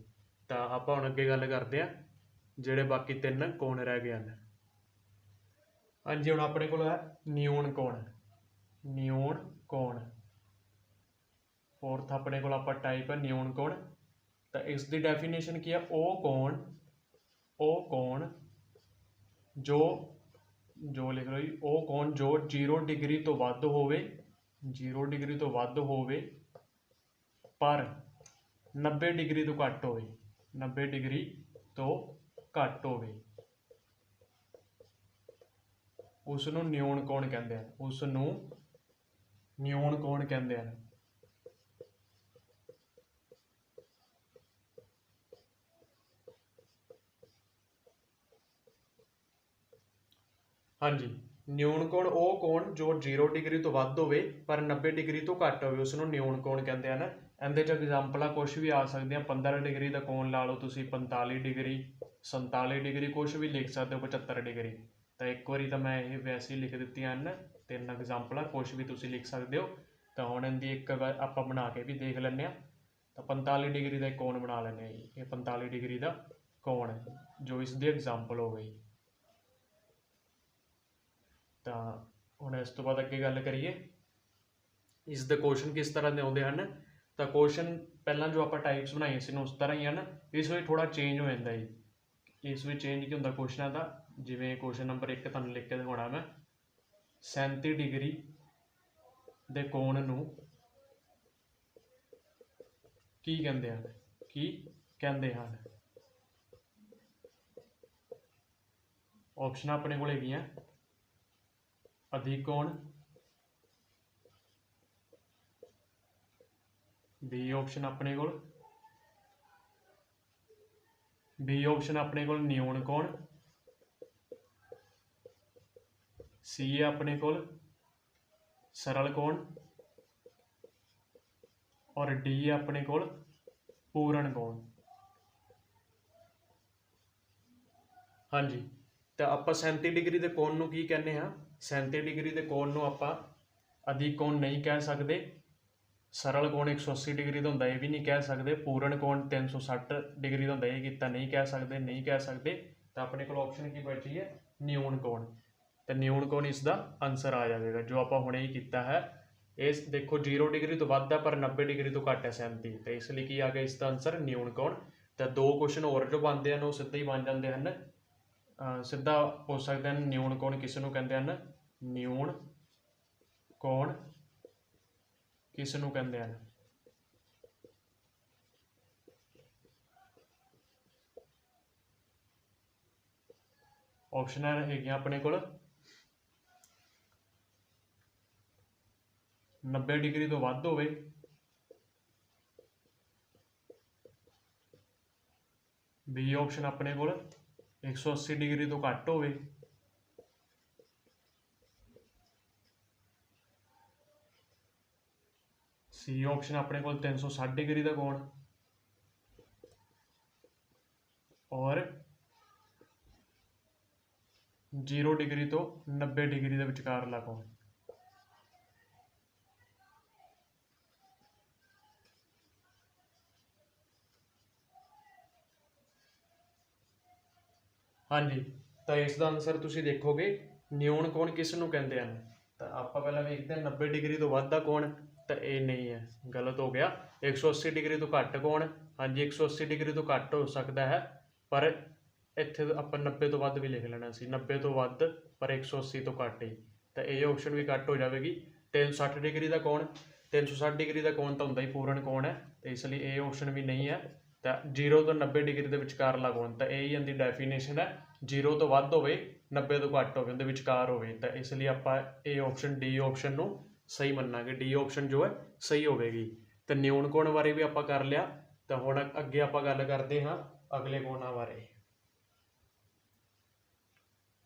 ਤਾਂ ਆਪਾਂ ਹੁਣ ਅੱਗੇ ਗੱਲ ਕਰਦੇ ਹਾਂ ਜਿਹੜੇ ਬਾਕੀ 3 ਕੋਣ ਰਹਿ ਗਏ ਹਨ। ਹਾਂਜੀ, ਹੁਣ ਆਪਣੇ ਕੋਲ ਹੈ ਨਿਊਨ ਕੋਣ, ਨਿਊਨ ਕੋਣ। ਫੋਰਥ ਆਪਣੇ ਕੋਲ ਆਪਾਂ ਟਾਈਪ ਹੈ ਨਿਊਨ ਕੋਣ। ਤਾਂ ਇਸ ਦੀ ਡੈਫੀਨੇਸ਼ਨ ਕੀ ਹੈ? ਉਹ ਕੋਣ ਜੋ ਲਿਖ ਲਓ ਜੀ, ਉਹ ਕੋਣ ਜੋ 0 ਡਿਗਰੀ ਤੋਂ ਵੱਧ ਹੋਵੇ, 0 ਡਿਗਰੀ ਤੋਂ ਵੱਧ ਹੋਵੇ, ਪਰ 90 ਡਿਗਰੀ ਤੋਂ ਘੱਟ ਹੋਵੇ, 90 ਡਿਗਰੀ ਤੋਂ ਘੱਟ ਹੋਵੇ, ਉਸ ਨੂੰ ਨਿਊਨ ਕੋਣ ਕਹਿੰਦੇ ਹਨ। ਉਸ ਨੂੰ ਨਿਊਨ ਕੋਣ ਕਹਿੰਦੇ ਹਨ। ਹਾਂਜੀ, ਨਿਊਨ ਕੋਣ ਉਹ ਕੋਣ ਜੋ 0 ਡਿਗਰੀ ਤੋਂ ਵੱਧ ਹੋਵੇ ਪਰ 90 ਡਿਗਰੀ ਤੋਂ ਘੱਟ ਹੋਵੇ, ਉਸ ਨੂੰ ਨਿਊਨ ਕੋਣ ਕਹਿੰਦੇ ਹਨ। ਇਹਦੇ 'ਚ ਐਗਜ਼ਾਮਪਲਾਂ ਕੁਛ ਵੀ ਆ ਸਕਦੀਆਂ। 15 ਡਿਗਰੀ ਦਾ ਕੋਣ ਲਾ ਲਓ ਤੁਸੀਂ, 45 ਡਿਗਰੀ, 47 ਡਿਗਰੀ, ਕੁਛ ਵੀ ਲਿਖ ਸਕਦੇ ਹੋ, 75 ਡਿਗਰੀ। ਤਾਂ ਇੱਕ ਵਾਰੀ ਤਾਂ ਮੈਂ ਇਹ ਵੈਸੇ ਹੀ ਲਿਖ ਦਿੱਤੀਆਂ ਹਨ 3 ਐਗਜ਼ਾਮਪਲਾਂ, ਕੁਛ ਵੀ ਤੁਸੀਂ ਲਿਖ ਸਕਦੇ ਹੋ। ਤਾਂ ਹੁਣ ਇਹਦੀ ਇੱਕ ਆਪਾਂ ਬਣਾ ਕੇ ਵੀ ਦੇਖ ਲੈਂਦੇ ਹਾਂ। तो 45 डिग्री का कोण बना लेने जी, ये 45 डिग्री का कोण है जो इसकी एग्जाम्पल हो गई। तो हुण इस तो बाद अगे गल करिए इसके क्वेश्चन किस तरह के आते हैं। तो क्वेश्चन पहला जो आप टाइप्स बनाई सी उस तरह ही है ना, इस में थोड़ा चेंज हो जाता जी। इस में चेंज की होंगे क्वेश्चनों का, जिमें क्वेश्चन नंबर 1 तुहानूं लिख के दिखाना मैं, 37 डिग्री के कोण नूं की कहते हैं, की कहते हैं। ऑप्शन अपने को है अधिक कोण, बी ऑप्शन अपने को, बी ऑप्शन अपने को न्यून कोण, सी है अपने को सरल कोण, और डी है अपने को पूर्ण कोण। हाँ जी, तो आप 37 डिग्री के कोण नूं की कहने हैं, 37 डिग्री के कोण नूं आपां अधिक कोण नहीं कह सकते, सरल कोण 180 डिग्री का होंदा, ये भी नहीं कह सकते, पूर्ण कोण 360 डिग्री का होंदा, ये कितना नहीं कह सकते, नहीं कह सकते। तो अपने को ऑप्शन की बची है न्यून कोण, तो न्यून कोण इसका आंसर आ जाएगा जो आप हुणे ही किया है। इस देखो 0 डिग्री तो वध है पर 90 डिग्री तो घट है 37, तो इसलिए की आ गया इसका आंसर न्यून कोण। तो 2 क्वेश्चन होर जो बनते हैं वो सीधे ही बन जाते हैं, सीधा पूछ सकते हैं न्यून कोण किस नूं कहते हैं, न्यून कोण किस नूं कहते हैं। ऑप्शन है अपने को 90 डिग्री तो वध होवे, बी ऑप्शन अपने को 180 डिग्री तो घट होवे, सी ऑप्शन अपने को 360 डिग्री का कोण, और 0 डिग्री तो 90 डिग्री के विचकारला कोण। हाँ जी, तो इसका आंसर तुसीं देखोगे न्यून कोण किस नूं कहते हैं। तो आप पहले वेखते हैं 90 डिग्री तो वध दा कोण, तो ये नहीं है, गलत हो गया। 180 डिग्री तो घट कोण, हाँ जी 180 डिग्री तो घट हो सकता है, पर इत्थे आप 90 तो वध भी लिख लेना सी, 90 तो वध पर 180 तो घट ही, तो ये ऑप्शन भी घट हो जाएगी। 360 डिग्री का कोण, 360 डिग्री का कोण तो होंदा ही पूर्ण कोण है, तो इसलिए ये ऑप्शन भी नहीं है। तो 0 तो 90 डिग्री के विचकारला कोण, तो यही इनकी डेफिनेशन है, 0 तो वध होवे 90 तो घट होवे, उनके विचकार होवे, तो इसलिए आप ये ऑप्शन डी ऑप्शन नूं सही मन्नांगे, डी ऑप्शन जो है सही होगी। तो न्यून कोण बारे भी आप कर लिया, तो हुण अगे आप गल करते हाँ अगले कोणां बारे।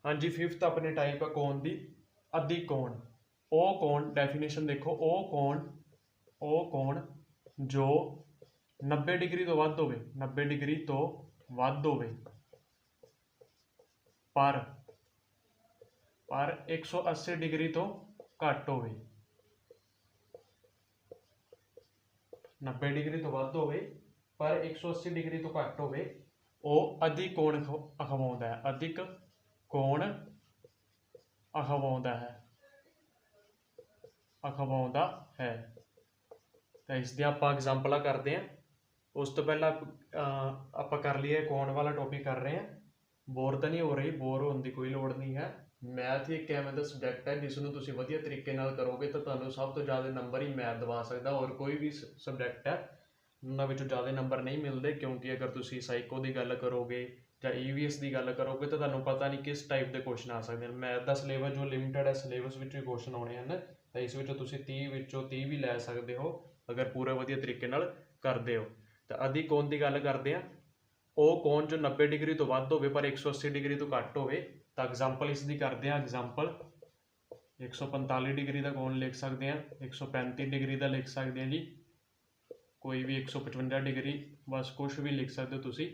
हाँ जी, 5th अपने टाइप है कोण की अधिक कोण। ओ कोण डेफिनेशन देखो, ओ कोण जो 90 डिग्री तो वध होवे, 90 डिग्री तो वध होवे पर 180 डिग्री तो घट होवे, 90 डिग्री तो वध होवे पर 180 डिग्री तो घट होवे, वो अधिक कोण अखवाउंदा है, अधिक कोण अखवाउंदा है, अखवाउंदा है। तो इसकी आप एग्जाम्पल करते हैं। उस तो पहला आप कर लिए कोण वाला टॉपिक कर रहे हैं, बोर तो नहीं हो रही, बोर होने की कोई लोड़ नहीं है। मैथ ही एक एवं का सबजैक्ट है जिसनों तुसीं वधिया तरीके नाल करोगे तो तुहानूं सब तो ज़्यादा नंबर ही मैथ दवा सकदा, और कोई भी सबजैक्ट है उन्हां विचों ज़्यादा नंबर नहीं मिलते, क्योंकि अगर तुसीं साइको की गल करोगे या EVS की गल करोगे तो तुहानूं पता नहीं किस टाइप के क्वेश्चन आ सकते हैं। मैथ का सिलेबस जो लिमिटेड है, सिलेबस विचों क्वेश्चन आने हैं, तो इस विचों तुसीं 30 विचों 30 भी लै सकते हो अगर पूरे वधिया तरीके नाल करते हो। तो अधिक कोण की गल करते हैं, वो कोण जो 90 डिग्री तो वध होवे पर 180 डिग्री तो घट होवे। तो एग्जाम्पल इसकी करते हैं, एग्जाम्पल 145 डिग्री का कोण लिख सकते हैं, 135 डिग्री का लिख सकते हैं जी, कोई भी 155 डिग्री, बस कुछ भी लिख सकते हो तुसीं।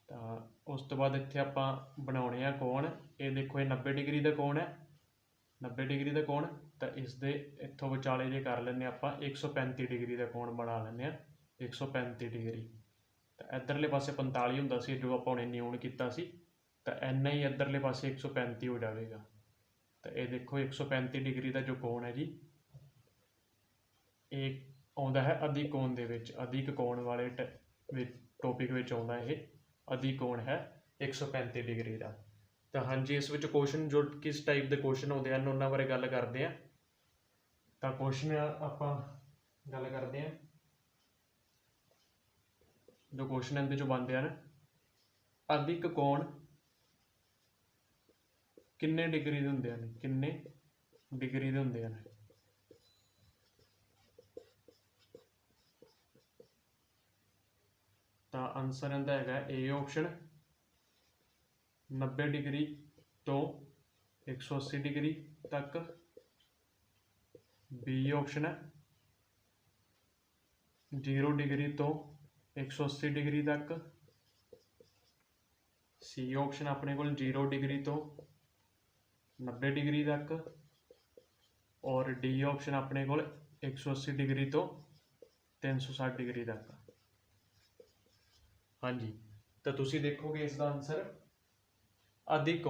तो उस तो बाद इत्थे आपां बनाउणे आ कोण, ये देखो ये 90 डिग्री का कोण है, 90 डिग्री का कोण, तो इसके इत्थों विचाले जे कर लैंदे आपां 135 डिग्री का कोण बना लैंदे आ। 135 डिग्री। तो इधरले पासे 45 ਹੁੰਦਾ ਸੀ जो ਆਪਾਂ ਹੁਣੇ ਨਿਊਨ ਕੀਤਾ ਸੀ, ਤਾਂ ਇੰਨਾ ਹੀ इधरले पासे 135 हो जाएगा। तो ये देखो 135 डिग्री का जो कोण है जी, ये आउंदा है अधिक कोण दे विच, अधिक कोण वाले टॉपिक विच आउंदा ये अधिक कोण है 135 डिग्री का। तो हाँ जी, इस विच क्वेश्चन जो किस टाइप के क्वेश्चन आउंदे हैं उन्हां बारे गल करते हैं। तो क्वेश्चन आपां गल करते हैं जो क्वेश्चन इहदे चों बनते हैं, अधिक कोण किन्ने डिग्री दे हुंदे हैं, किन्ने डिग्री दे हुंदे हैं। तो आंसर इहदा हैगा ए ऑप्शन 90 डिग्री तो 180 डिग्री तक, बी ऑप्शन है 0 डिग्री तो 180 डिग्री तक, सी ऑप्शन अपने को 0 डिग्री तो 90 डिग्री तक, और डी ऑप्शन अपने को 180 डिग्री तो 360 डिग्री तक। हाँ जी, तो तुसी देखोगे इसका आंसर अधिक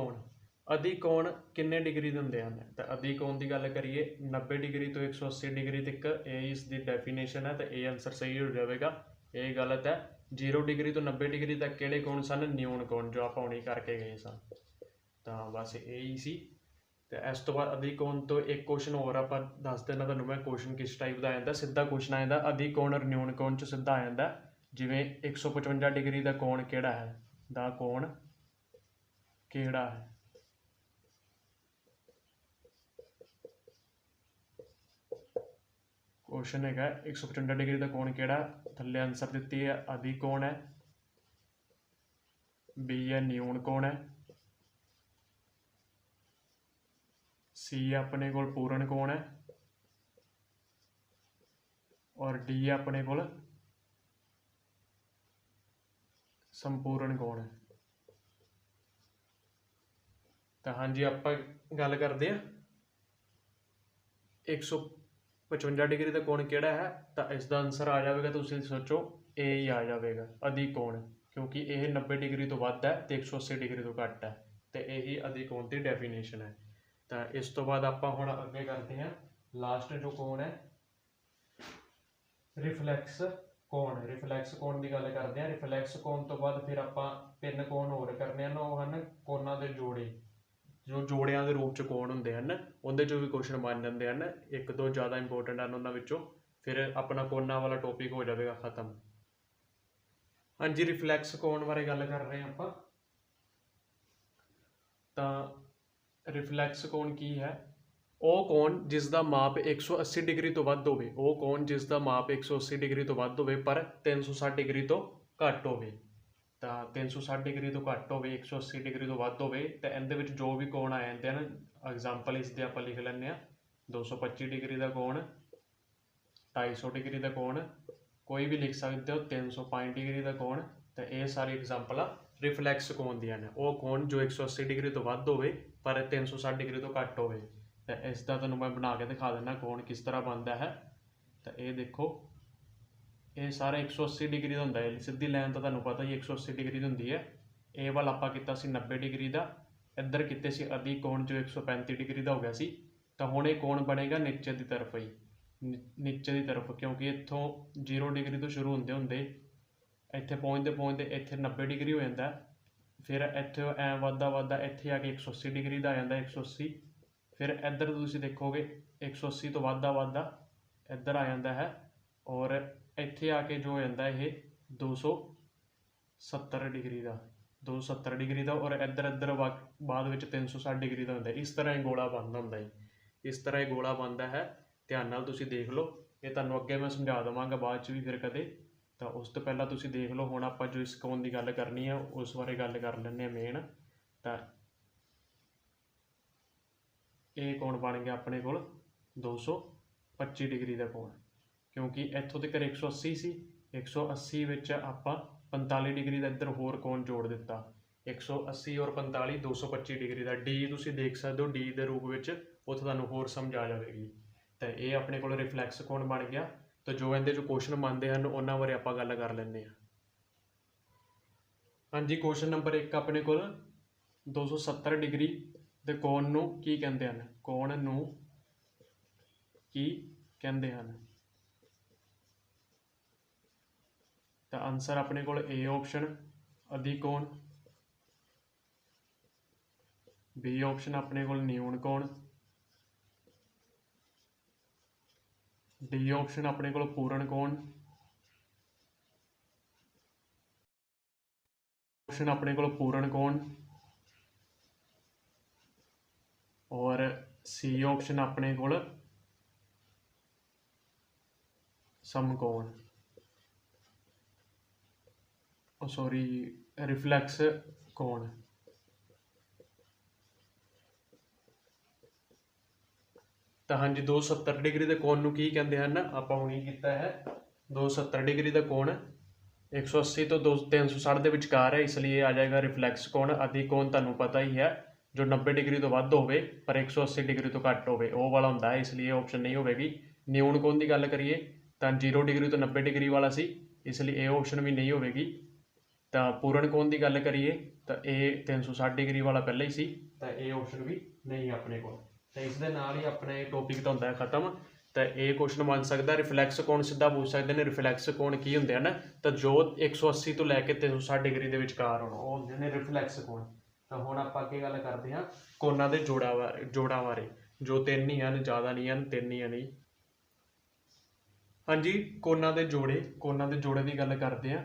कोण किन्ने डिग्री दे हुंदे हैं। तो अधिक कोण की गल करिए 90 डिग्री तो 180 डिग्री तक, ये इसकी डेफिनेशन है। तो ये आंसर सही हो जाएगा, ये गलत है। 0 डिग्री तो 90 डिग्री तक किहड़े कोण सन, न्यून कोण जो आप हुणे करके गए सन। तो बस यही सी। तो इस तो बाद अधिक कोण तो एक क्वेश्चन होर आप दस देना तुहानूं मैं, क्वेश्चन किस टाइप का आ जाता। सीधा क्वेश्चन आ जाता अधिक कोण और न्यून कोण च सीधा आ जाता, जिवें 155 डिग्री का कोण किहड़ा है, दा कोण किहड़ा है। क्वेश्चन है 155 डिग्री का कोण किहड़ा, थल्ले आंसर दिती है अधिक कोण है, बी है न्यून कोण है, सी अपने कोल पूर्ण कोण है, और डी अपने कोल संपूर्ण कोण है। तो हाँ जी, आप गल करते हैं 155 डिग्री का कोण किहड़ा है, तो इसका आंसर आ जाएगा, तुसीं सोचो ए ही आ जाएगा अधिक कोण, क्योंकि यह 90 डिग्री तो वध है तो 180 डिग्री तो घट है। तो यही अधिक कोण की डेफिनेशन है। तो इस तो बाद आप हुण अगे करते हैं लास्ट जो कोण है रिफ्लैक्स कोण। रिफ्लैक्स कोण की गल करते हैं। रिफ्लैक्स कोण तो बाद फिर आप 3 कोण होर करने हैं, वो हैं कोणां दे जोड़े, जो जोड़ियां के रूप च कोण हुंदे हैं, उहदे चों भी क्वेश्चन बन जाते हैं। एक दो ज़्यादा इंपोर्टेंट हैं उन्हां विचों, फिर अपना कोणां वाला टॉपिक हो जाएगा खत्म। हाँ जी, रिफ्लैक्स कोण बारे गल कर रहे हैं आप। तो रिफ्लैक्स कोण की है, ਉਹ ਕੋਣ ਜਿਸ ਦਾ ਮਾਪ 180 डिग्री तो ਵੱਧ ਹੋਵੇ, ਉਹ ਕੋਣ ਜਿਸ ਦਾ ਮਾਪ 180 डिग्री तो ਵੱਧ ਹੋਵੇ ਪਰ 360 डिग्री तो ਘੱਟ ਹੋਵੇ। ਤਾਂ 360 डिग्री तो ਘੱਟ ਹੋਵੇ, 180 डिग्री तो ਵੱਧ ਹੋਵੇ, ਤਾਂ ਇਹਦੇ ਵਿੱਚ ਜੋ ਵੀ ਕੋਣ ਆ ਜਾਂਦੇ ਹਨ, ਐਗਜ਼ਾਮਪਲ ਇਸ ਦੇ ਆਪਾਂ ਲਿਖ ਲੈਂਦੇ ਹਾਂ। 225 डिग्री ਦਾ ਕੋਣ, 250 डिग्री ਦਾ ਕੋਣ, ਕੋਈ ਵੀ ਲਿਖ ਸਕਦੇ ਹੋ, 305 डिग्री ਦਾ ਕੋਣ। ਤਾਂ ਇਹ ਸਾਰੀ ਐਗਜ਼ਾਮਪਲਾਂ ਰਿਫਲੈਕਸ ਕੋਣ ਦੀਆਂ ਨੇ। ਉਹ ਕੋਣ ਜੋ 180 डिग्री तो ਵੱਧ ਹੋਵੇ ਪਰ 360 डिग्री तो ਘੱਟ ਹੋਵੇ। तो इसका तुहानूं मैं बना के दिखा देना कोण किस तरह बनता है। तो ये देखो, ये सारा 180 डिग्री का होंदा है, सीधी लाइन तो तुहानूं पता ही 180 डिग्री की होंदी है। ये वाला आपां कीता सी 90 डिग्री का, इधर कीते सी अधिक कोण जो 135 डिग्री का हो गया सी। तो हुण ये कोण बनेगा नीचे की तरफ ही, नीचे की तरफ, क्योंकि इत्थों 0 डिग्री तो शुरू होंदे होंदे इत्थे पहुँचते पहुँचते इत्थे 90 डिग्री हो जाता, फिर इत्थे ऐ वधदा वधदा इत्थे आके 180 डिग्री का आ जाता, 180। फिर इधर तुसीं देखोगे 180 तो वधदा वधदा इधर आ जाता है, और इत्थे आके जो हो जाता है ये 270 डिग्री का, 270 डिग्री का, और इधर इधर बाद में 360 डिग्री का होंदा है। इस तरह गोला बनता होंदा है, इस तरह ये गोला बनता है। ध्यान नाल तुसीं देख लो, ये तुहानूं अगे मैं समझा देवांगा बाद च भी फिर कदे। तो उस तो पहला तुसीं देख लो, हुण आपां जो इस कोण की गल करनी है उस बारे गल कर लैंदे हां मेन। तो ये कोण बन गया अपने कोल 225 डिग्री का कोण, क्योंकि इत्थों तक 180 सी, 180 विच आपां 45 डिग्री का इधर होर कोण जोड़ दिता, 180 और 45 225 डिग्री का। डी तुसीं देख सकते हो, डी के रूप में उत्थे तुहानूं होर समझ आ जाएगी। तो ये अपने कोल रिफ्लैक्स कोण बन गया। ਤਾਂ ਜੋ ਇਹਦੇ 'ਚ ਕੁਐਸਚਨ ਮੰਨਦੇ ਹਨ ਉਹਨਾਂ ਬਾਰੇ ਆਪਾਂ ਗੱਲ ਕਰ ਲੈਂਦੇ ਹਾਂ। ਹਾਂਜੀ, ਕੁਐਸਚਨ ਨੰਬਰ 1 ਆਪਣੇ ਕੋਲ 270 ਡਿਗਰੀ ਦੇ ਕੋਣ ਨੂੰ ਕੀ ਕਹਿੰਦੇ ਹਨ? ਕੋਣ ਨੂੰ ਕੀ ਕਹਿੰਦੇ ਹਨ? ਤਾਂ ਆਨਸਰ ਆਪਣੇ ਕੋਲ A ਆਪਸ਼ਨ ਅਧਿਕੋਣ, B ਆਪਸ਼ਨ ਆਪਣੇ ਕੋਲ ਨਿਊਨ ਕੋਣ, D ਆਪਸ਼ਨ ਆਪਣੇ ਕੋਲ ਪੂਰਨ ਕੋਣ, ਆਪਸ਼ਨ ਆਪਣੇ ਕੋਲ ਪੂਰਨ ਕੋਣ, ਔਰ C ਆਪਸ਼ਨ ਆਪਣੇ ਕੋਲ ਸਮਕੋਣ, ਸੌਰੀ ਰਿਫਲੈਕਸ ਕੋਣ। ਤਾਂ ਹਾਂਜੀ, 270 ਡਿਗਰੀ ਦੇ ਕੋਣ ਨੂੰ ਕੀ ਕਹਿੰਦੇ ਹਨ? ਆਪਾਂ ਹੁਣੀ ਕੀਤਾ ਹੈ। 270 ਡਿਗਰੀ ਦਾ ਕੋਣ 180 ਤੋਂ 360 ਦੇ ਵਿਚਕਾਰ ਹੈ, ਇਸ ਲਈ ਇਹ ਆ ਜਾਏਗਾ ਰਿਫਲੈਕਸ ਕੋਣ। ਅਧਿਕੋਣ ਤੁਹਾਨੂੰ ਪਤਾ ਹੀ ਹੈ, ਜੋ 90 ਡਿਗਰੀ ਤੋਂ ਵੱਧ ਹੋਵੇ ਪਰ 180 ਡਿਗਰੀ ਤੋਂ ਘੱਟ ਹੋਵੇ, ਉਹ ਵਾਲਾ ਹੁੰਦਾ ਹੈ, ਇਸ ਲਈ ਇਹ ਆਪਸ਼ਨ ਨਹੀਂ ਹੋਵੇਗੀ। ਨਿਊਨ ਕੋਣ ਦੀ ਗੱਲ ਕਰੀਏ ਤਾਂ 0 ਡਿਗਰੀ ਤੋਂ 90 ਡਿਗਰੀ ਵਾਲਾ ਸੀ, ਇਸ ਲਈ ਇਹ ਆਪਸ਼ਨ ਵੀ ਨਹੀਂ ਹੋਵੇਗੀ। ਤਾਂ ਪੂਰਨ ਕੋਣ ਦੀ ਗੱਲ ਕਰੀਏ ਤਾਂ ਇਹ 360 ਡਿਗਰੀ ਵਾਲਾ ਪਹਿਲਾਂ ਹੀ ਸੀ, ਤਾਂ ਇਹ ਆਪਸ਼ਨ ਵੀ ਨਹੀਂ ਆਪਣੇ ਕੋਲ। ਤਾਂ ਇਸ ਦੇ ਨਾਲ ਹੀ ਆਪਣਾ ਇਹ ਟੌਪਿਕ ਤਾਂ ਹੁੰਦਾ ਹੈ ਖਤਮ। ਤਾਂ ਇਹ ਕੁਐਸਚਨ ਬਣ ਸਕਦਾ ਰਿਫਲੈਕਸ ਕੋਣ, ਸਿੱਧਾ ਪੁੱਛ ਸਕਦੇ ਨੇ ਰਿਫਲੈਕਸ ਕੋਣ ਕੀ ਹੁੰਦੇ ਹਨ? ਤਾਂ ਜੋ 180 ਤੋਂ ਲੈ ਕੇ 360 ਡਿਗਰੀ ਦੇ ਵਿਚਕਾਰ ਹੋਣ ਉਹ ਹੁੰਦੇ ਨੇ ਰਿਫਲੈਕਸ ਕੋਣ। ਤਾਂ ਹੁਣ ਆਪਾਂ ਅੱਗੇ ਗੱਲ ਕਰਦੇ ਹਾਂ ਕੋਣਾਂ ਦੇ ਜੋੜਾਂ ਬਾਰੇ, ਜੋ 3 ਹੀ ਹਨ, ਜ਼ਿਆਦਾ ਨਹੀਂ ਹਨ, 3 ਹੀ ਹਨ ਜੀ। ਹਾਂਜੀ, ਕੋਣਾਂ ਦੇ ਜੋੜੇ ਦੀ ਗੱਲ ਕਰਦੇ ਹਾਂ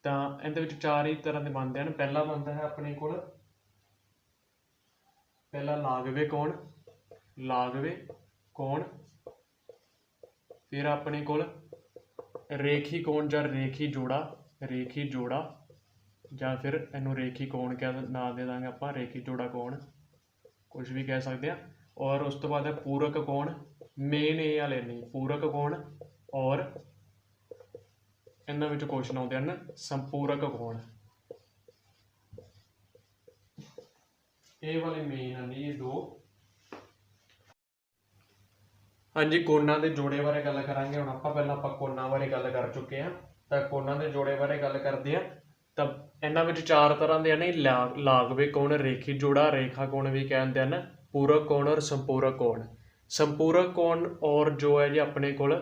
ਤਾਂ ਇਹਦੇ ਵਿੱਚ 4 ਹੀ ਤਰ੍ਹਾਂ ਦੇ ਬਣਦੇ ਹਨ। ਪਹਿਲਾ ਬਣਦਾ ਹੈ ਆਪਣੇ ਕੋਲ ਲਾਗਵੇ ਕੋਣ, ਫਿਰ ਆਪਣੇ ਕੋਲ ਰੇਖੀ ਕੋਣ ਜਾਂ ਰੇਖੀ ਜੋੜਾ, ਜਾਂ ਫਿਰ ਇਹਨੂੰ ਰੇਖੀ ਕੋਣ ਨਾਂ ਦੇ ਦਾਂਗੇ ਆਪਾਂ, ਰੇਖੀ ਜੋੜਾ ਕੋਣ, ਕੁਝ ਵੀ ਕਹਿ ਸਕਦੇ ਹਾਂ। ਔਰ ਉਸ ਤੋਂ ਬਾਅਦ ਹੈ ਪੂਰਕ ਕੋਣ, ਮੇਨ ਇਹ ਵਾਲੇ ਨਹੀਂ, ਪੂਰਕ ਕੋਣ, ਔਰ ਇਹਨਾਂ ਵਿੱਚ ਕੁਐਸਚਨ ਆਉਂਦੇ ਹਨ ਸੰਪੂਰਕ ਕੋਣ। ਇਹ ਵਾਲੇ ਮੇਨ ਹਨ ਇਹ ਦੋ। ਹਾਂਜੀ, ਕੋਣਾਂ ਦੇ ਜੋੜੇ ਬਾਰੇ ਗੱਲ ਕਰਾਂਗੇ ਹੁਣ ਆਪਾਂ। ਪਹਿਲਾਂ ਆਪਾਂ ਕੋਣਾਂ ਬਾਰੇ ਗੱਲ ਕਰ ਚੁੱਕੇ ਹਾਂ, ਤਾਂ ਕੋਣਾਂ ਦੇ ਜੋੜੇ ਬਾਰੇ ਗੱਲ ਕਰਦੇ ਹਾਂ। ਤਾਂ ਇਹਨਾਂ ਵਿੱਚ 4 ਤਰ੍ਹਾਂ ਦੇ ਹਨ, ਲਾਗਵੇ ਕੋਣ, ਰੇਖੀ ਜੋੜਾ, ਰੇਖਾ ਕੋਣ ਵੀ ਕਹਿੰਦੇ ਹਨ, ਪੂਰਕ ਕੋਣ ਔਰ ਸੰਪੂਰਕ ਕੋਣ। ਸੰਪੂਰਕ ਕੋਣ ਔਰ ਜੋ ਹੈ ਜੀ ਆਪਣੇ ਕੋਲ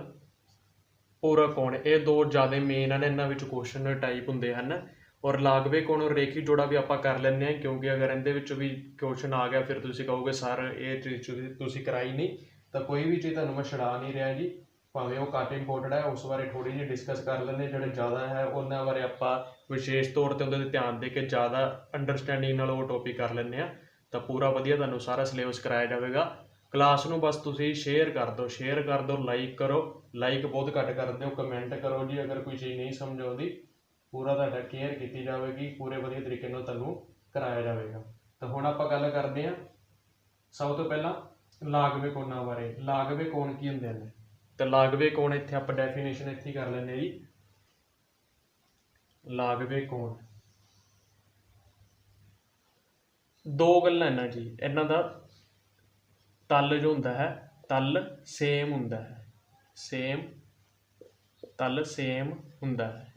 ਪੂਰਕ ਕੋਣ, ਇਹ ਦੋ ਜ਼ਿਆਦਾ ਮੇਨ ਹਨ, ਇਹਨਾਂ ਵਿੱਚ ਕੁਐਸਚਨ ਟਾਈਪ ਹੁੰਦੇ ਹਨ। ਔਰ ਲਾਗਵੇ ਕੋਣ ਔਰ ਰੇਖੀ ਜੋੜਾ ਵੀ ਆਪਾਂ ਕਰ ਲੈਂਦੇ ਹਾਂ, ਕਿਉਂਕਿ ਅਗਰ ਇਹਦੇ ਵਿੱਚ ਵੀ ਕੁਐਸਚਨ ਆ ਗਿਆ ਫਿਰ ਤੁਸੀਂ ਕਹੋਗੇ ਸਰ ਇਹ ਚੀਜ਼ ਤੁਸੀਂ ਕਰਾਈ ਨਹੀਂ। ਤਾਂ ਕੋਈ ਵੀ ਚੀਜ਼ ਤੁਹਾਨੂੰ ਮੈਂ ਛਡਾ ਨਹੀਂ ਰਿਹਾ ਜੀ, ਭਾਵੇਂ ਉਹ ਘੱਟ ਇੰਪੋਰਟੈਂਟ ਹੈ, ਉਸ ਬਾਰੇ ਥੋੜ੍ਹੀ ਜਿਹੀ ਡਿਸਕਸ ਕਰ ਲੈਂਦੇ। ਜਿਹੜੇ ਜ਼ਿਆਦਾ ਹੈ ਉਹਨਾਂ ਬਾਰੇ ਆਪਾਂ ਵਿਸ਼ੇਸ਼ ਤੌਰ 'ਤੇ ਉਹਦੇ 'ਤੇ ਧਿਆਨ ਦੇ ਕੇ ਜ਼ਿਆਦਾ ਅੰਡਰਸਟੈਂਡਿੰਗ ਨਾਲ ਉਹ ਟੌਪਿਕ ਕਰ ਲੈਂਦੇ ਹਾਂ। ਤਾਂ ਪੂਰਾ ਵਧੀਆ ਤੁਹਾਨੂੰ ਸਾਰਾ ਸਿਲੇਬਸ ਕਰਾਇਆ ਜਾਵੇਗਾ। ਕਲਾਸ ਨੂੰ ਬਸ ਤੁਸੀਂ ਸ਼ੇਅਰ ਕਰ ਦਿਓ, ਲਾਈਕ ਕਰੋ, ਲਾਈਕ ਬਹੁਤ ਘੱਟ ਕਰਦੇ ਹੋ, ਕਮੈਂਟ ਕਰੋ ਜੀ ਅਗਰ ਕੋਈ ਚੀਜ਼ ਨਹੀਂ ਸਮਝ ਆਉਂਦੀ, ਪੂਰਾ ਤੁਹਾਡਾ ਕੇਅਰ ਕੀਤੀ ਜਾਵੇਗੀ, ਪੂਰੇ ਵਧੀਆ ਤਰੀਕੇ ਨਾਲ ਤੁਹਾਨੂੰ ਕਰਾਇਆ ਜਾਵੇਗਾ। ਤਾਂ ਹੁਣ ਆਪਾਂ ਗੱਲ ਕਰਦੇ ਹਾਂ ਸਭ ਤੋਂ ਪਹਿਲਾਂ ਲਾਗਵੇ ਕੋਣਾਂ ਬਾਰੇ। ਲਾਗਵੇ ਕੋਣ ਕੀ ਹੁੰਦੇ ਨੇ? ਤਾਂ ਲਾਗਵੇ ਕੋਣ ਇੱਥੇ ਆਪਾਂ ਡੈਫੀਨੇਸ਼ਨ ਇੱਥੇ ਕਰ ਲੈਂਦੇ ਜੀ। ਲਾਗਵੇ ਕੋਣ ਦੋ ਗੱਲਾਂ ਇਹਨਾਂ ਜੀ, ਇਹਨਾਂ ਦਾ ਤਲ ਜੋ ਹੁੰਦਾ ਹੈ ਤਲ ਸੇਮ ਹੁੰਦਾ ਹੈ, ਤਲ ਸੇਮ ਹੁੰਦਾ ਹੈ।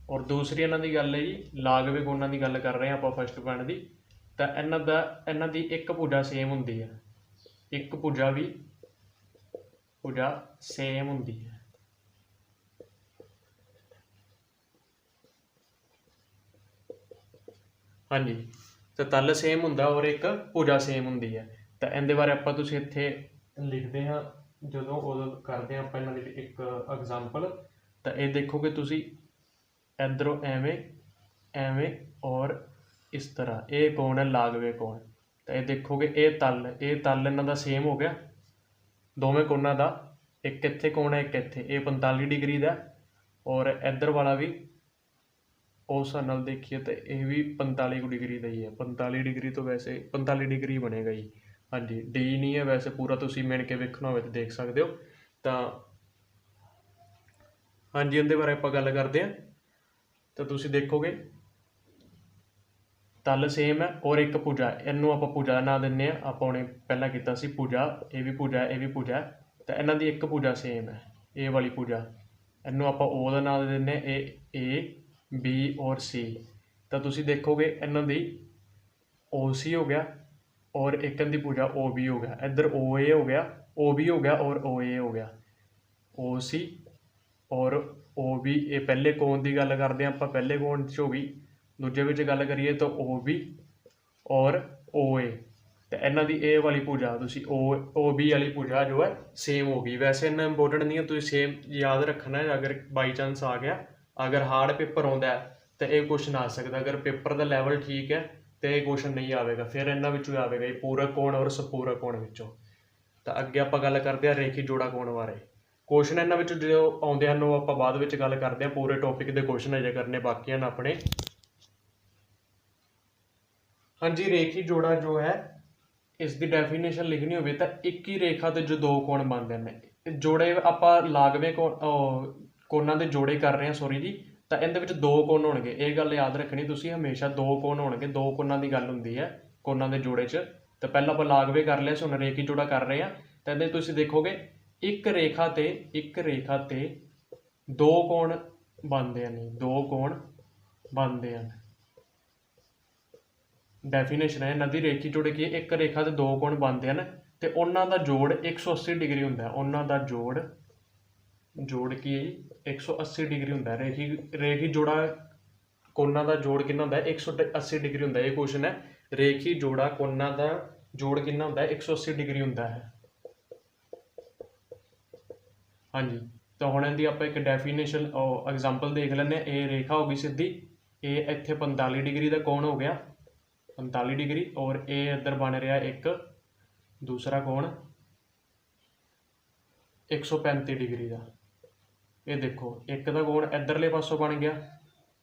ਔਰ ਦੂਸਰੀ ਇਹਨਾਂ ਦੀ ਗੱਲ ਹੈ ਜੀ, ਲਾਗਵੇ ਕੋਣਾਂ ਦੀ ਗੱਲ ਕਰ ਰਹੇ ਹਾਂ ਆਪਾਂ ਫਸਟ ਪੁਆਇੰਟ ਦੀ। ਤਾਂ ਇਹਨਾਂ ਦੀ ਇੱਕ ਭੁਜਾ ਸੇਮ ਹੁੰਦੀ ਹੈ, ਇੱਕ ਭੁਜਾ ਸੇਮ ਹੁੰਦੀ ਹੈ। ਹਾਂਜੀ, ਤਾਂ ਤਲ ਸੇਮ ਹੁੰਦਾ ਔਰ ਇੱਕ ਭੁਜਾ ਸੇਮ ਹੁੰਦੀ ਹੈ। ਤਾਂ ਇਹਦੇ ਬਾਰੇ ਆਪਾਂ ਤੁਸੀਂ ਇੱਥੇ ਲਿਖਦੇ ਹਾਂ ਜਦੋਂ ਉਦੋਂ ਕਰਦੇ ਹਾਂ ਆਪਾਂ ਇਹਨਾਂ ਦੀ ਇੱਕ ਐਗਜ਼ਾਮਪਲ। ਤਾਂ ਇਹ ਦੇਖੋਗੇ ਤੁਸੀਂ ਇੱਧਰੋਂ ਐਵੇਂ ਔਰ ਇਸ ਤਰ੍ਹਾਂ, ਇਹ ਕੋਣ ਹੈ ਲਾਗਵੇ ਕੋਣ। ਤਾਂ ਇਹ ਦੇਖੋਗੇ ਇਹ ਤਲ ਇਹਨਾਂ ਦਾ ਸੇਮ ਹੋ ਗਿਆ ਦੋਵੇਂ ਕੋਣਾਂ ਦਾ। ਇੱਕ ਇੱਥੇ ਕੋਣ ਹੈ, ਇੱਕ ਇੱਥੇ, ਇਹ 45 ਡਿਗਰੀ ਦਾ, ਔਰ ਇੱਧਰ ਵਾਲਾ ਵੀ ਉਸ ਹਿਸਾਬ ਨਾਲ ਦੇਖੀਏ ਤਾਂ ਇਹ ਵੀ 45 ਡਿਗਰੀ ਦਾ ਹੀ ਹੈ। 45 ਡਿਗਰੀ ਤੋਂ ਵੈਸੇ 45 ਡਿਗਰੀ ਬਣੇਗਾ ਜੀ। ਹਾਂਜੀ, ਡੀ ਨਹੀਂ ਹੈ ਵੈਸੇ, ਪੂਰਾ ਤੁਸੀਂ ਮਿਣ ਕੇ ਵੇਖਣਾ ਹੋਵੇ ਤਾਂ ਦੇਖ ਸਕਦੇ ਹੋ। ਤਾਂ ਹਾਂਜੀ, ਇਹਦੇ ਬਾਰੇ ਆਪਾਂ ਗੱਲ ਕਰਦੇ ਹਾਂ। ਤਾਂ ਤੁਸੀਂ ਦੇਖੋਗੇ ਤਲ ਸੇਮ ਹੈ ਔਰ ਇੱਕ ਭੁਜਾ, ਇਹਨੂੰ ਆਪਾਂ ਭੁਜਾ ਦਾ ਨਾਂ ਦਿੰਦੇ ਹਾਂ। ਆਪਾਂ ਉਹਨੇ ਪਹਿਲਾਂ ਕੀਤਾ ਸੀ ਭੁਜਾ, ਇਹ ਵੀ ਭੁਜਾ ਇਹ ਵੀ ਭੁਜਾ, ਤਾਂ ਇਹਨਾਂ ਦੀ ਇੱਕ ਭੁਜਾ ਸੇਮ ਹੈ, ਇਹ ਵਾਲੀ ਭੁਜਾ। ਇਹਨੂੰ ਆਪਾਂ O ਦਾ ਨਾਂ ਦੇ ਦਿੰਦੇ ਹਾਂ, ਇਹ A B ਔਰ C। ਤਾਂ ਤੁਸੀਂ ਦੇਖੋਗੇ ਇਹਨਾਂ ਦੀ OC ਹੋ ਗਿਆ ਔਰ ਇੱਕ ਦੀ ਭੁਜਾ OB ਹੋ ਗਿਆ, ਇੱਧਰ OA ਹੋ ਗਿਆ, OB ਹੋ ਗਿਆ ਔਰ OA ਹੋ ਗਿਆ। OC ਔਰ OB, ਇਹ ਪਹਿਲੇ ਕੋਣ ਦੀ ਗੱਲ ਕਰਦੇ ਹਾਂ ਆਪਾਂ, ਪਹਿਲੇ ਕੋਣ 'ਚ ਹੋ ਗਈ। ਦੂਜੇ ਵਿੱਚ ਗੱਲ ਕਰੀਏ ਤਾਂ OB ਔਰ OA, ਤੇ ਇਹਨਾਂ ਦੀ ਇਹ ਵਾਲੀ ਭੁਜਾ ਤੁਸੀਂ OB ਵਾਲੀ ਭੁਜਾ ਜੋ ਹੈ ਸੇਮ ਹੋ ਗਈ। ਵੈਸੇ ਇੰਨਾ ਇੰਪੋਰਟੈਂਟ ਨਹੀਂ ਹੈ, ਤੁਸੀਂ ਸੇਮ ਯਾਦ ਰੱਖਣਾ ਹੈ। ਅਗਰ ਬਾਈ ਚਾਂਸ ਆ ਗਿਆ, ਅਗਰ ਹਾਰਡ ਪੇਪਰ ਆਉਂਦਾ ਤਾਂ ਇਹ ਕੁਐਸਚਨ ਆ ਸਕਦਾ। ਅਗਰ ਪੇਪਰ ਦਾ ਲੈਵਲ ਠੀਕ ਹੈ ਤਾਂ ਇਹ ਕੁਐਸਚਨ ਨਹੀਂ ਆਵੇਗਾ, ਫਿਰ ਇਹਨਾਂ ਵਿੱਚੋਂ ਹੀ ਆਵੇਗਾ, ਇਹ ਪੂਰਕ ਕੋਣ ਔਰ ਸਪੂਰਕ ਕੋਣ ਵਿੱਚੋਂ। ਤਾਂ ਅੱਗੇ ਆਪਾਂ ਗੱਲ ਕਰਦੇ ਹਾਂ ਰੇਖੀ ਜੋੜਾ ਕੋਣ ਬਾਰੇ। ਕੁਐਸਚਨ ਇਹਨਾਂ ਵਿੱਚੋਂ ਜੋ ਆਉਂਦੇ ਹਨ ਉਹ ਆਪਾਂ ਬਾਅਦ ਵਿੱਚ ਗੱਲ ਕਰਦੇ ਹਾਂ, ਪੂਰੇ ਟੌਪਿਕ ਦੇ ਕੁਐਸਚਨ ਅਜੇ ਕਰਨੇ ਬਾਕੀ ਹਨ ਆਪਣੇ। ਹਾਂਜੀ, ਰੇਖੀ ਜੋੜਾ ਜੋ ਹੈ ਇਸ ਦੀ ਡੈਫੀਨੇਸ਼ਨ ਲਿਖਣੀ ਹੋਵੇ ਤਾਂ ਇੱਕ ਹੀ ਰੇਖਾ ਤੇ ਜੋ ਦੋ ਕੋਣ ਬਣਦੇ ਨੇ, ਜੋੜੇ ਆਪਾਂ ਲਾਗਵੇਂ ਕੋਣਾਂ ਦੇ ਜੋੜੇ ਕਰ ਰਹੇ ਹਾਂ, ਸੌਰੀ ਜੀ। ਤਾਂ ਇਹਦੇ ਵਿੱਚ ਦੋ ਕੋਣ ਹੋਣਗੇ, ਇਹ ਗੱਲ ਯਾਦ ਰੱਖਣੀ ਤੁਸੀਂ ਹਮੇਸ਼ਾ, ਦੋ ਕੋਣ ਹੋਣਗੇ, ਦੋ ਕੋਣਾਂ ਦੀ ਗੱਲ ਹੁੰਦੀ ਹੈ ਕੋਣਾਂ ਦੇ ਜੋੜੇ 'ਚ। ਤਾਂ ਪਹਿਲਾਂ ਆਪਾਂ ਲਾਗਵੇਂ ਕਰ ਲਿਆ ਸੀ, ਹੁਣ ਰੇਖੀ ਜੋੜਾ ਕਰ ਰਹੇ ਹਾਂ। ਤਾਂ ਇਹਦੇ ਤੁਸੀਂ ਦੇਖੋਗੇ ਇੱਕ ਰੇਖਾ ਤੇ ਦੋ ਕੋਣ ਬਣਦੇ ਹਨ, ਦੋ ਕੋਣ ਬਣਦੇ ਹਨ। ਡੈਫੀਨੇਸ਼ਨ ਹੈ ਇਹਨਾਂ ਦੀ, ਰੇਖੀ ਜੋੜ ਕੀ ਹੈ, ਇੱਕ ਰੇਖਾ ਤੇ ਦੋ ਕੋਣ ਬਣਦੇ ਹਨ ਤੇ ਉਹਨਾਂ ਦਾ ਜੋੜ 180 ਡਿਗਰੀ ਹੁੰਦਾ ਹੈ। ਉਹਨਾਂ ਦਾ ਜੋੜ ਕੀ ਹੈ ਜੀ, 180 ਡਿਗਰੀ ਹੁੰਦਾ ਹੈ। ਰੇਖੀ ਜੋੜਾ ਕੋਣਾਂ ਦਾ ਜੋੜ ਕਿੰਨਾ ਹੁੰਦਾ ਹੈ, 180 ਡਿਗਰੀ ਹੁੰਦਾ ਹੈ। ਇਹ ਕੁਐਸਚਨ ਹੈ, ਰੇਖੀ ਜੋੜਾ ਕੋਣਾਂ ਦਾ ਜੋੜ ਕਿੰਨਾ ਹੁੰਦਾ ਹੈ, 180 ਡਿਗਰੀ ਹੁੰਦਾ ਹੈ। ਹਾਂਜੀ, ਤਾਂ ਹੁਣ ਇਹਦੀ ਆਪਾਂ ਇੱਕ ਡੈਫੀਨੇਸ਼ਨ ਐਗਜ਼ਾਮਪਲ ਦੇਖ ਲੈਂਦੇ ਹਾਂ। ਇਹ ਰੇਖਾ ਹੋ ਗਈ ਸਿੱਧੀ, ਇਹ ਇੱਥੇ 45 ਡਿਗਰੀ ਦਾ ਕੋਣ ਹੋ ਗਿਆ, 45 ਡਿਗਰੀ, ਔਰ ਇਹ ਇੱਧਰ ਬਣ ਰਿਹਾ ਇੱਕ ਦੂਸਰਾ ਕੋਣ 135 ਡਿਗਰੀ ਦਾ। ਇਹ ਦੇਖੋ ਇੱਕ ਦਾ ਕੋਣ ਇੱਧਰਲੇ ਪਾਸੋਂ ਬਣ ਗਿਆ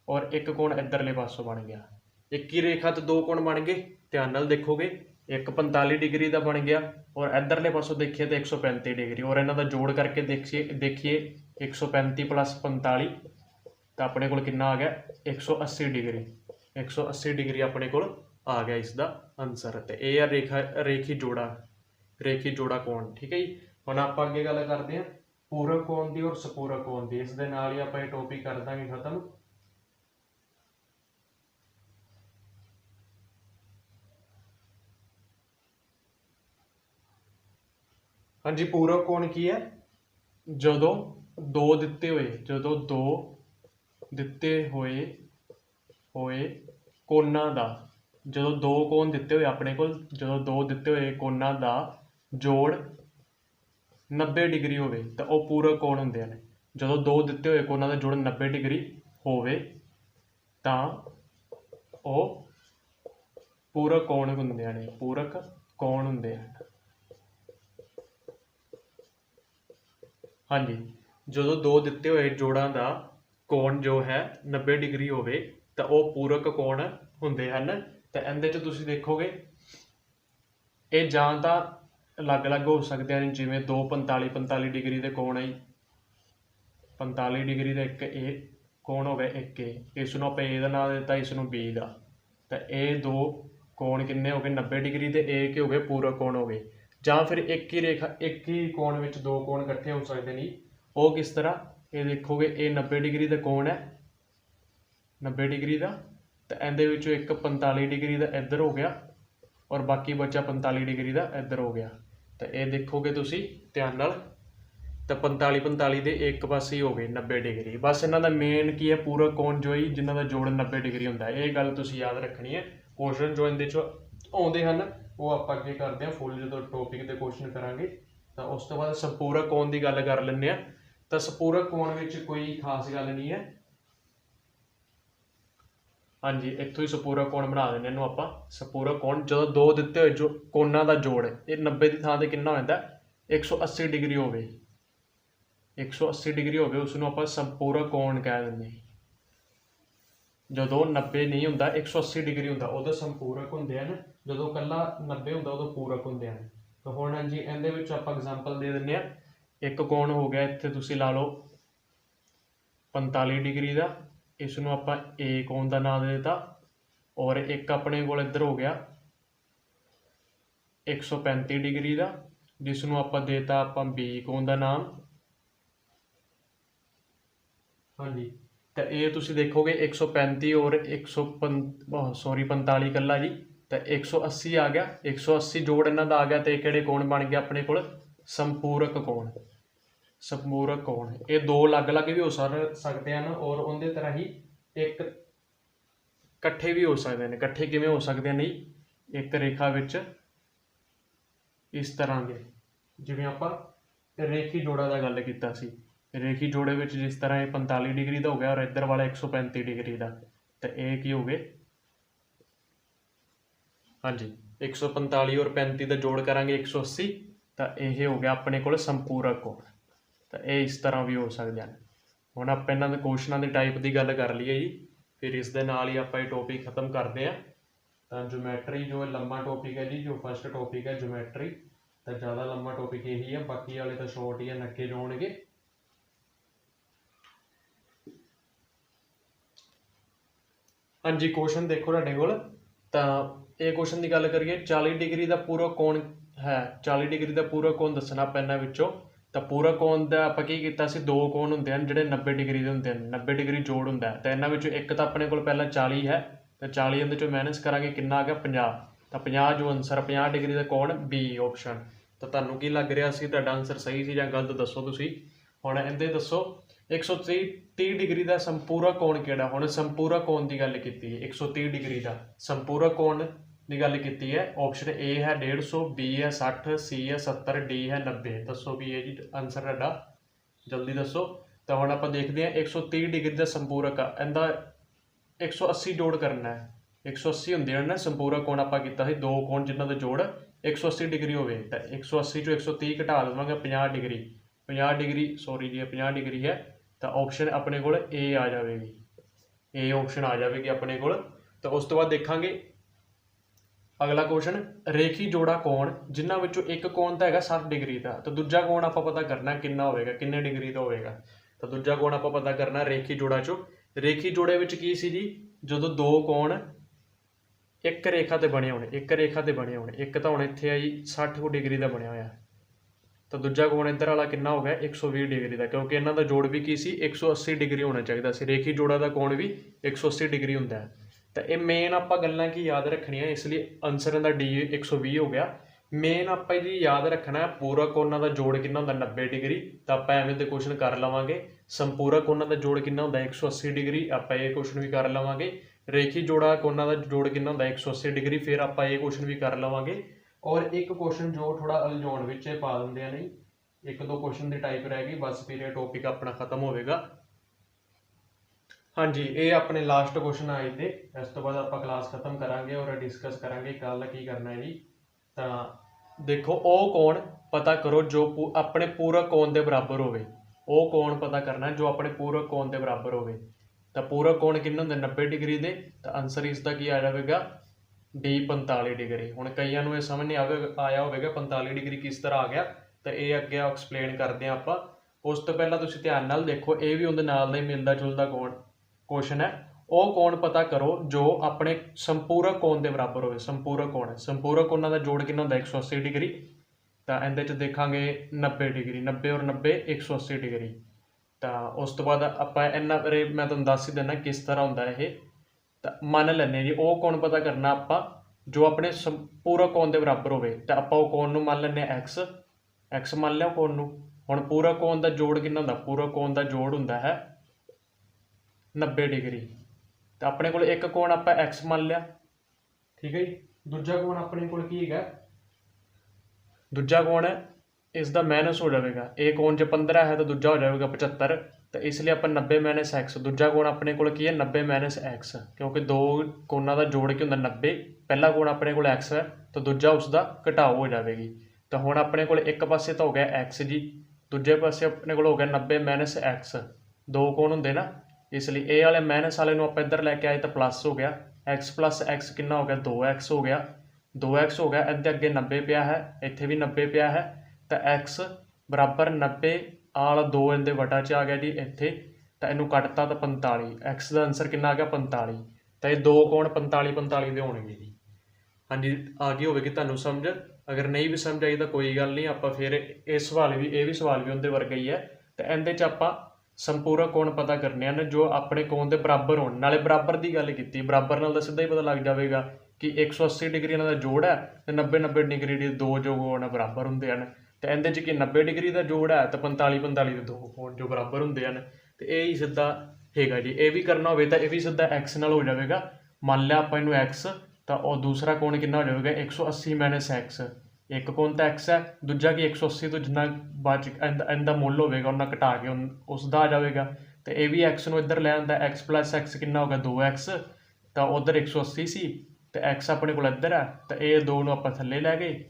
ਔਰ ਇੱਕ ਕੋਣ ਇੱਧਰਲੇ ਪਾਸੋਂ ਬਣ ਗਿਆ। ਇੱਕ ਹੀ ਰੇਖਾ ਤੇ ਦੋ ਕੋਣ ਬਣ ਗਏ, ਧਿਆਨ ਨਾਲ ਦੇਖੋਗੇ, ਇੱਕ 45 ਡਿਗਰੀ ਦਾ ਬਣ ਗਿਆ ਔਰ ਇੱਧਰਲੇ ਪਾਸੋਂ ਦੇਖੀਏ ਤਾਂ 135 ਡਿਗਰੀ, ਔਰ ਇਹਨਾਂ ਦਾ ਜੋੜ ਕਰਕੇ ਦੇਖੀਏ 135 + 45 ਤਾਂ ਆਪਣੇ ਕੋਲ ਕਿੰਨਾ ਆ ਗਿਆ, 180 ਡਿਗਰੀ। 180 ਡਿਗਰੀ ਆਪਣੇ ਕੋਲ ਆ ਗਿਆ ਇਸ ਦਾ ਆਨਸਰ। ਤੇ ਇਹ ਆ ਰੇਖੀ ਜੋੜਾ ਕੋਣ। ਠੀਕ ਹੈ ਜੀ। ਹੁਣ ਆਪਾਂ ਅੱਗੇ ਗੱਲ ਕਰਦੇ ਹਾਂ ਪੂਰਕ ਕੋਣ ਦੀ ਔਰ ਸਪੂਰਕ ਕੋਣ ਦੀ। ਇਸ ਦੇ ਨਾਲ ਹੀ ਆਪਾਂ ਇਹ ਟੌਪਿਕ ਕਰ ਦਾਂਗੇ ਖਤਮ। ਹਾਂਜੀ, ਪੂਰਕ ਕੋਣ ਕੀ ਹੈ, ਜਦੋਂ ਦੋ ਦਿੱਤੇ ਹੋਏ ਕੋਣਾਂ ਦਾ, ਜਦੋਂ ਦੋ ਕੋਣ ਦਿੱਤੇ ਹੋਏ ਆਪਣੇ ਕੋਲ, ਜਦੋਂ ਦੋ ਦਿੱਤੇ ਹੋਏ ਕੋਣਾਂ ਦਾ ਜੋੜ 90 ਡਿਗਰੀ ਹੋਵੇ ਤਾਂ ਉਹ ਪੂਰਕ ਕੋਣ ਹੁੰਦੇ ਹਨ। ਜਦੋਂ ਦੋ ਦਿੱਤੇ ਹੋਏ ਕੋਣਾਂ ਦਾ ਜੋੜ 90 ਡਿਗਰੀ ਹੋਵੇ ਤਾਂ ਉਹ ਪੂਰਕ ਕੋਣ ਹੁੰਦੇ ਹਨ, ਪੂਰਕ ਕੋਣ ਹੁੰਦੇ ਹਨ। ਹਾਂਜੀ, ਜਦੋਂ ਦੋ ਦਿੱਤੇ ਹੋਏ ਜੋੜਾਂ ਦਾ ਕੋਣ ਜੋ ਹੈ 90 ਡਿਗਰੀ ਹੋਵੇ ਤਾਂ ਉਹ ਪੂਰਕ ਕੋਣ ਹੁੰਦੇ ਹਨ। ਤਾਂ ਇਹਦੇ 'ਚ ਤੁਸੀਂ ਦੇਖੋਗੇ ਇਹ ਜਾਂ ਤਾਂ ਅਲੱਗ-ਅਲੱਗ ਹੋ ਸਕਦੇ ਹਨ, ਜਿਵੇਂ ਦੋ 45 ਡਿਗਰੀ ਦੇ ਕੋਣ ਹੈ, 45 ਡਿਗਰੀ ਦਾ ਇੱਕ ਇਹ ਕੋਣ ਹੋ ਗਿਆ, ਇੱਕ ਇਸ ਨੂੰ ਆਪਾਂ A ਦਾ ਨਾਮ ਦਿੱਤਾ, ਇਸ ਨੂੰ B ਦਾ। ਤਾਂ ਇਹ ਦੋ ਕੋਣ ਕਿੰਨੇ ਹੋ ਗਏ, 90 ਡਿਗਰੀ ਦੇ, ਇਹ ਕੀ ਹੋ ਗਏ, ਪੂਰਕ ਕੋਣ ਹੋ ਗਏ। ਜਾਂ ਫਿਰ ਇੱਕ ਹੀ ਕੋਣ ਵਿੱਚ ਦੋ ਕੋਣ ਇਕੱਠੇ ਹੋ ਸਕਦੇ ਨੇ। ਉਹ ਕਿਸ ਤਰ੍ਹਾਂ, ਇਹ ਦੇਖੋਗੇ ਇਹ 90 ਡਿਗਰੀ ਦਾ ਕੋਣ ਹੈ, 90 ਡਿਗਰੀ ਦਾ, ਤਾਂ ਇਹਦੇ ਵਿੱਚੋਂ ਇੱਕ 45 ਡਿਗਰੀ ਦਾ ਇੱਧਰ ਹੋ ਗਿਆ ਔਰ ਬਾਕੀ ਬਚਾ 45 ਡਿਗਰੀ ਦਾ ਇੱਧਰ ਹੋ ਗਿਆ। ਤਾਂ ਇਹ ਦੇਖੋਗੇ ਤੁਸੀਂ ਧਿਆਨ ਨਾਲ, ਤਾਂ 45 ਦੇ ਇੱਕ ਪਾਸੇ ਹੀ ਹੋ ਗਏ 90 ਡਿਗਰੀ। ਬਸ ਇਹਨਾਂ ਦਾ ਮੇਨ ਕੀ ਹੈ, ਪੂਰਕ ਕੋਣ ਜੋ ਹੀ ਜਿਨ੍ਹਾਂ ਦਾ ਜੋੜ 90 ਡਿਗਰੀ ਹੁੰਦਾ ਹੈ। ਇਹ ਗੱਲ ਤੁਸੀਂ ਯਾਦ ਰੱਖਣੀ ਹੈ। ਕੁਐਸਚਨ ਜੋ ਇਹਦੇ 'ਚ ਆਉਂਦੇ ਹਨ ਉਹ ਆਪਾਂ ਅੱਗੇ ਕਰਦੇ ਹਾਂ, ਫੁੱਲ ਜਦੋਂ ਟੌਪਿਕ ਦੇ ਕੁਐਸਚਨ ਕਰਾਂਗੇ। ਤਾਂ ਉਸ ਤੋਂ ਬਾਅਦ ਸਪੂਰਕ ਕੋਣ ਦੀ ਗੱਲ ਕਰ ਲੈਂਦੇ ਹਾਂ। ਤਾਂ ਸਪੂਰਕ ਕੋਣ ਵਿੱਚ ਕੋਈ ਖਾਸ ਗੱਲ ਨਹੀਂ ਹੈ। ਹਾਂਜੀ, ਇੱਥੋਂ ਹੀ ਸਪੂਰਕ ਕੋਣ ਬਣਾ ਦਿੰਦੇ ਇਹਨੂੰ ਆਪਾਂ। ਸਪੂਰਕ ਕੋਣ ਜਦੋਂ ਦੋ ਦਿੱਤੇ ਹੋਏ ਜੋ ਕੋਣਾਂ ਦਾ ਜੋੜ, ਇਹ 90 ਦੀ ਥਾਂ 'ਤੇ ਕਿੰਨਾ ਹੋ ਜਾਂਦਾ, 180 ਡਿਗਰੀ ਹੋਵੇ, 180 ਡਿਗਰੀ ਹੋਵੇ, ਉਸਨੂੰ ਆਪਾਂ ਸਪੂਰਕ ਕੋਣ ਕਹਿ ਦਿੰਦੇ। ਜਦੋਂ 90 ਨਹੀਂ ਹੁੰਦਾ, 180 ਡਿਗਰੀ ਹੁੰਦਾ, ਉਦੋਂ ਸੰਪੂਰਕ ਹੁੰਦੇ ਹਨ। ਜਦੋਂ ਇਕੱਲਾ 90 ਹੁੰਦਾ ਉਦੋਂ ਪੂਰਕ ਹੁੰਦੇ ਹਨ। ਤਾਂ ਹੁਣ ਹਾਂਜੀ ਇਹਦੇ ਵਿੱਚ ਆਪਾਂ ਐਗਜ਼ਾਮਪਲ ਦੇ ਦਿੰਦੇ ਹਾਂ। ਇੱਕ ਕੋਣ ਹੋ ਗਿਆ, ਇੱਥੇ ਤੁਸੀਂ ਲਾ ਲਓ 45 ਡਿਗਰੀ ਦਾ, ਇਸ ਨੂੰ ਆਪਾਂ A ਕੋਣ ਦਾ ਨਾਮ ਦੇ ਦਿੱਤਾ और एक अपने को इधर हो गया 135 डिग्री का, जिसनों आप देता आप बी कोण का नाम। हाँ जी, तो ये तुसी देखोगे 135 और 45 कला जी, तो 180 आ गया, 180 जोड़ इन्हां दा आ गया, तो किहड़े कोण बन गया अपने कोल संपूरक कोण। संपूरक कोण ये दो अलग अलग भी हो सकते हैं और उनके तरह ही एक इकट्ठे भी हो सकते हैं। इकट्ठे किवें हो सकते हैं, नहीं एक रेखा विच इस तरह के, जिवें आपां रेखी जोड़ा का गल कीता सी, रेखी जोड़े विच जिस तरह ये 45 डिग्री का हो गया और इधर वाला 135 डिग्री का, तो ये की हो गए, हाँ जी 145 और 35 का जोड़ करांगे 180, तो यह हो गया अपने को संपूरक कोण। तो ये इस तरह भी हो सकते हैं। हुण आपां इन्हां दे क्वेश्चनां की टाइप की गल कर लीए जी, फिर इस दे नाल ही आपां ये टॉपिक खत्म करते हैं। तो ज्योमैट्री जो लंबा टॉपिक है जी, जो फर्स्ट टॉपिक है ज्योमैट्री, तो ज़्यादा लंबा टॉपिक यही है, बाकी वाले तो शॉर्ट ही है, नक्के जो होणगे। हाँ जी, क्वेश्चन देखो तुहाडे कोल, तो ये क्वेश्चन की गल करिए 40 डिग्री का पूरा कोण है, 40 डिग्री का पूरा कोण दसना आपां इन्हां विचों। तो पूरा कोण का आपां की कीता सी, दो कोण हुंदे हैं जिहड़े 90 डिग्री के हुंदे हैं, 90 डिग्री जोड़ हुंदा है। तो इन्हां विचों एक तो अपने कोल पहला 40 है, तो 40 इहदे चों माइनस करांगे, कितना आ गया 50। तो 50 जो आंसर 50 डिग्री का कोण बी ऑप्शन। तो तुहानूं की लग रहा सी, तुहाडा आंसर सही सी जां गलत दसो तुसीं। हुण इहदे दसो 130 डिग्री का संपूरक कोण किहड़ा। हुण संपूरक कोण की गल कीती है, 130 डिग्री का संपूरक कोण की गल की है। ऑप्शन ए है 150, बी है 60, सी है 70, डी है 90। दसो भी है जी आंसर तुहाडा, जल्दी दसो। तो हुण आपां देखते हैं 130 डिग्री का संपूरक आ, इहदा 180 जोड़ करना है, 180 हुंदे हैं ना संपूरक कोण। आपां कीता सी दो कोण जिन्हां दा जोड़ 180 डिग्री होवे, तो 180 चों 130 घटा देवांगे 50 डिग्री, 50 डिग्री सॉरी जी 50 डिग्री है, तो ऑप्शन अपने को ए आ जाएगी, ए ऑप्शन आ जाएगी अपने को। तो उस तो बाद देखांगे अगला क्वेश्चन, रेखी जोड़ा कोण जिन्हां विचों एक कोण तो है 60 डिग्री का, तो दूजा कोण आपां पता करना कितना होएगा, किन्ने डिग्री का होएगा। तो दूजा कोण आपां पता करना रेखी जोड़ा चों। रेखी जोड़े विच की सी जी, जदों दो कोण एक रेखा ते बने होने, एक रेखा ते बने होने, एक तो हुण इत्थे आई 60 डिग्री का बनया होया, तो दूजा कोण इधर वाला कितना हो गया 120 डिग्री का, क्योंकि इन्हां दा जोड़ भी की सी 180 डिग्री होना चाहिए सी। रेखी जोड़ा का कोण भी 180 डिग्री हुंदा है। तो ये मेन आपां गल्लां की याद रखनियां, इसलिए आंसर इहदा डी 120 हो गया। मेन आपां जी याद रखना है पूरक कोणां दा जोड़ कितना हुंदा 90 डिग्री, तो आपां एवें दे क्वेश्चन कर लवांगे। संपूरक कोणां दा जोड़ कितना हुंदा 180 डिग्री, आपां ये क्वेश्चन भी कर लवांगे। रेखी जोड़ा कोणां दा जोड़ कितना हुंदा 180 डिग्री, फिर आपां ये क्वेश्चन भी कर लवांगे। और एक क्वेश्चन जो थोड़ा अलझाउण विच पा दिंदे आ, नहीं एक दो क्वेश्चन की टाइप रह गई, बस फिर ये टॉपिक अपना खत्म होगा। हाँ जी, ये अपने लास्ट क्वेश्चन आए थे, इस तो बाद आप क्लास खत्म करांगे और डिस्कस करांगे कल की करना है जी। तो देखो ओ कोण पता करो जो अपने पूरक कोण के बराबर होवे, ओ कोण पता करना है जो अपने पूरक कोण के बराबर होवे। तो पूरक कोण किन्ने हुंदे 90 डिग्री के, तो आंसर इसका की आ जाएगा डी 45 डिग्री। हुण कईयां नूं ये समझ नहीं आया होगा 45 डिग्री किस तरह आ गया, तो ये अगे एक्सप्लेन करते हैं आपां। उस तो पहला तुसीं ध्यान नाल देखो, ये भी उहदे नाल दा ही मिलदा जुलदा कोण क्वेश्चन है। वो कोण पता करो जो अपने संपूरक कोण के बराबर हो। संपूरक कोण है, संपूरक कोणां दा जोड़ कितना होंदा 180 डिग्री, तो इहदे च देखांगे 90 डिग्री, 90 और 90 180 डिग्री। तो उस तो बाद आपां इन्ना मैं तुहानूं दस ही दिना किस तरह होंदा ये। तो मान लैने जी वो कोण पता करना आपां जो अपने संपूरक कोण के बराबर होवे, तो आपां वो कोण नूं मान लैने एक्स, एक्स मान लिया कोण नूं। हुण पूरक कोण का जोड़ कितना होंदा, पूरक कोण का जोड़ हुंदा है 90 डिग्री, तो अपने को एक कोण आपां एक्स मान लिया, ठीक है जी। दूजा कोण अपने को की है, दूजा कोण है इसका माइनस हो जाएगा, एक कोण च 15 है तो दूजा हो जाएगा 75, तो इसलिए अपन 90 माइनस एक्स, दूजा कोण अपने को की है 90 माइनस एक्स, क्योंकि दो कोणों का जोड़ की होंदा 90, पहला कोण अपने को एक्स है तो दूजा उसका घटाओ हो जाएगी। तो हुण अपने को एक पासे तो हो गया एक्स जी, दूजे पासे अपने को हो गया 90 माइनस एक्स, दो कोण होंदे ना, इसलिए ए वाले माइनस वाले नूं आपां इधर लैके आए तो प्लस हो गया, एक्स प्लस एक्स कितना हो गया 2x हो गया, 2x हो गया। इहदे अगे 90 पिया है, इत्थे भी 90 पिया है, तो x बराबर 90 आला 2 इहदे वटा च आ गया जी इत्थे, तो इनू कटता तो 45, x का आंसर कितना आ गया 45। ਤਾਂ ਇਹ ਦੋ ਕੋਣ 45 45 ਦੇ ਹੋਣਗੇ ਜੀ। ਹਾਂਜੀ ਆ ਗਈ ਹੋਵੇਗੀ ਤੁਹਾਨੂੰ ਸਮਝ। ਅਗਰ ਨਹੀਂ ਵੀ ਸਮਝ ਆਈ ਤਾਂ ਕੋਈ ਗੱਲ ਨਹੀਂ, ਆਪਾਂ ਫਿਰ ਇਹ ਸਵਾਲ ਵੀ ਇਹ ਵੀ ਸਵਾਲ ਵੀ ਉਹਦੇ ਵਰਗਾ ਹੀ ਹੈ। ਤੇ ਇਹਦੇ 'ਚ ਆਪਾਂ ਸੰਪੂਰਕ ਕੋਣ ਪਤਾ ਕਰਨੇ ਹਨ ਜੋ ਆਪਣੇ ਕੋਣ ਦੇ ਬਰਾਬਰ ਹੋਣ। ਨਾਲੇ ਬਰਾਬਰ ਦੀ ਗੱਲ ਕੀਤੀ, ਬਰਾਬਰ ਨਾਲ ਤਾਂ ਸਿੱਧਾ ਹੀ ਪਤਾ ਲੱਗ ਜਾਵੇਗਾ ਕਿ 180 ਡਿਗਰੀ ਇਹਨਾਂ ਦਾ ਜੋੜ ਹੈ ਤੇ 90 ਡਿਗਰੀ ਦੇ ਦੋ ਜੋ ਕੋਣ ਬਰਾਬਰ ਹੁੰਦੇ ਹਨ। ਤੇ ਇਹਦੇ 'ਚ ਕਿ 90 ਡਿਗਰੀ ਦਾ ਜੋੜ ਹੈ ਤੇ 45 45 ਦੇ ਦੋ ਕੋਣ ਜੋ ਬਰਾਬਰ ਹੁੰਦੇ ਹਨ। ਤੇ ਇਹ ਹੀ ਸਿੱਧਾ ਹੈਗਾ ਜੀ। ਇਹ ਵੀ ਕਰਨਾ ਹੋਵੇ ਤਾਂ ਇਹ ਵੀ ਸਿੱਧਾ x ਨਾਲ ਹੋ ਜਾਵੇਗਾ। ਮੰਨ ਲਿਆ ਆਪਾਂ ਇਹਨੂੰ x, ਤਾਂ ਉਹ ਦੂਸਰਾ ਕੋਣ ਕਿੰਨਾ ਹੋ ਜਾਵੇਗਾ 180 ਮਾਈਨਸ x। ਇੱਕ ਕੋਣ ਤਾਂ x ਹੈ, ਦੂਜਾ ਕਿ 180 ਤੋਂ ਜਿੰਨਾ ਬਚ ਇਹਦਾ ਮੁੱਲ ਹੋਵੇਗਾ ਉਹਨਾਂ ਘਟਾ ਕੇ ਉਸ ਦਾ ਆ ਜਾਵੇਗਾ। ਤੇ ਇਹ ਵੀ x ਨੂੰ ਇੱਧਰ ਲੈ ਆਉਂਦਾ, x ਪਲੱਸ x ਕਿੰਨਾ ਹੋਗਾ 2x, ਤਾਂ ਉਧਰ 180 ਸੀ ਤੇ x ਆਪਣੇ ਕੋਲ ਇੱਧਰ ਹੈ, ਤਾਂ ਇਹ ਦੋ ਨੂੰ ਆਪਾਂ ਥੱਲੇ ਲੈ ਗਏ,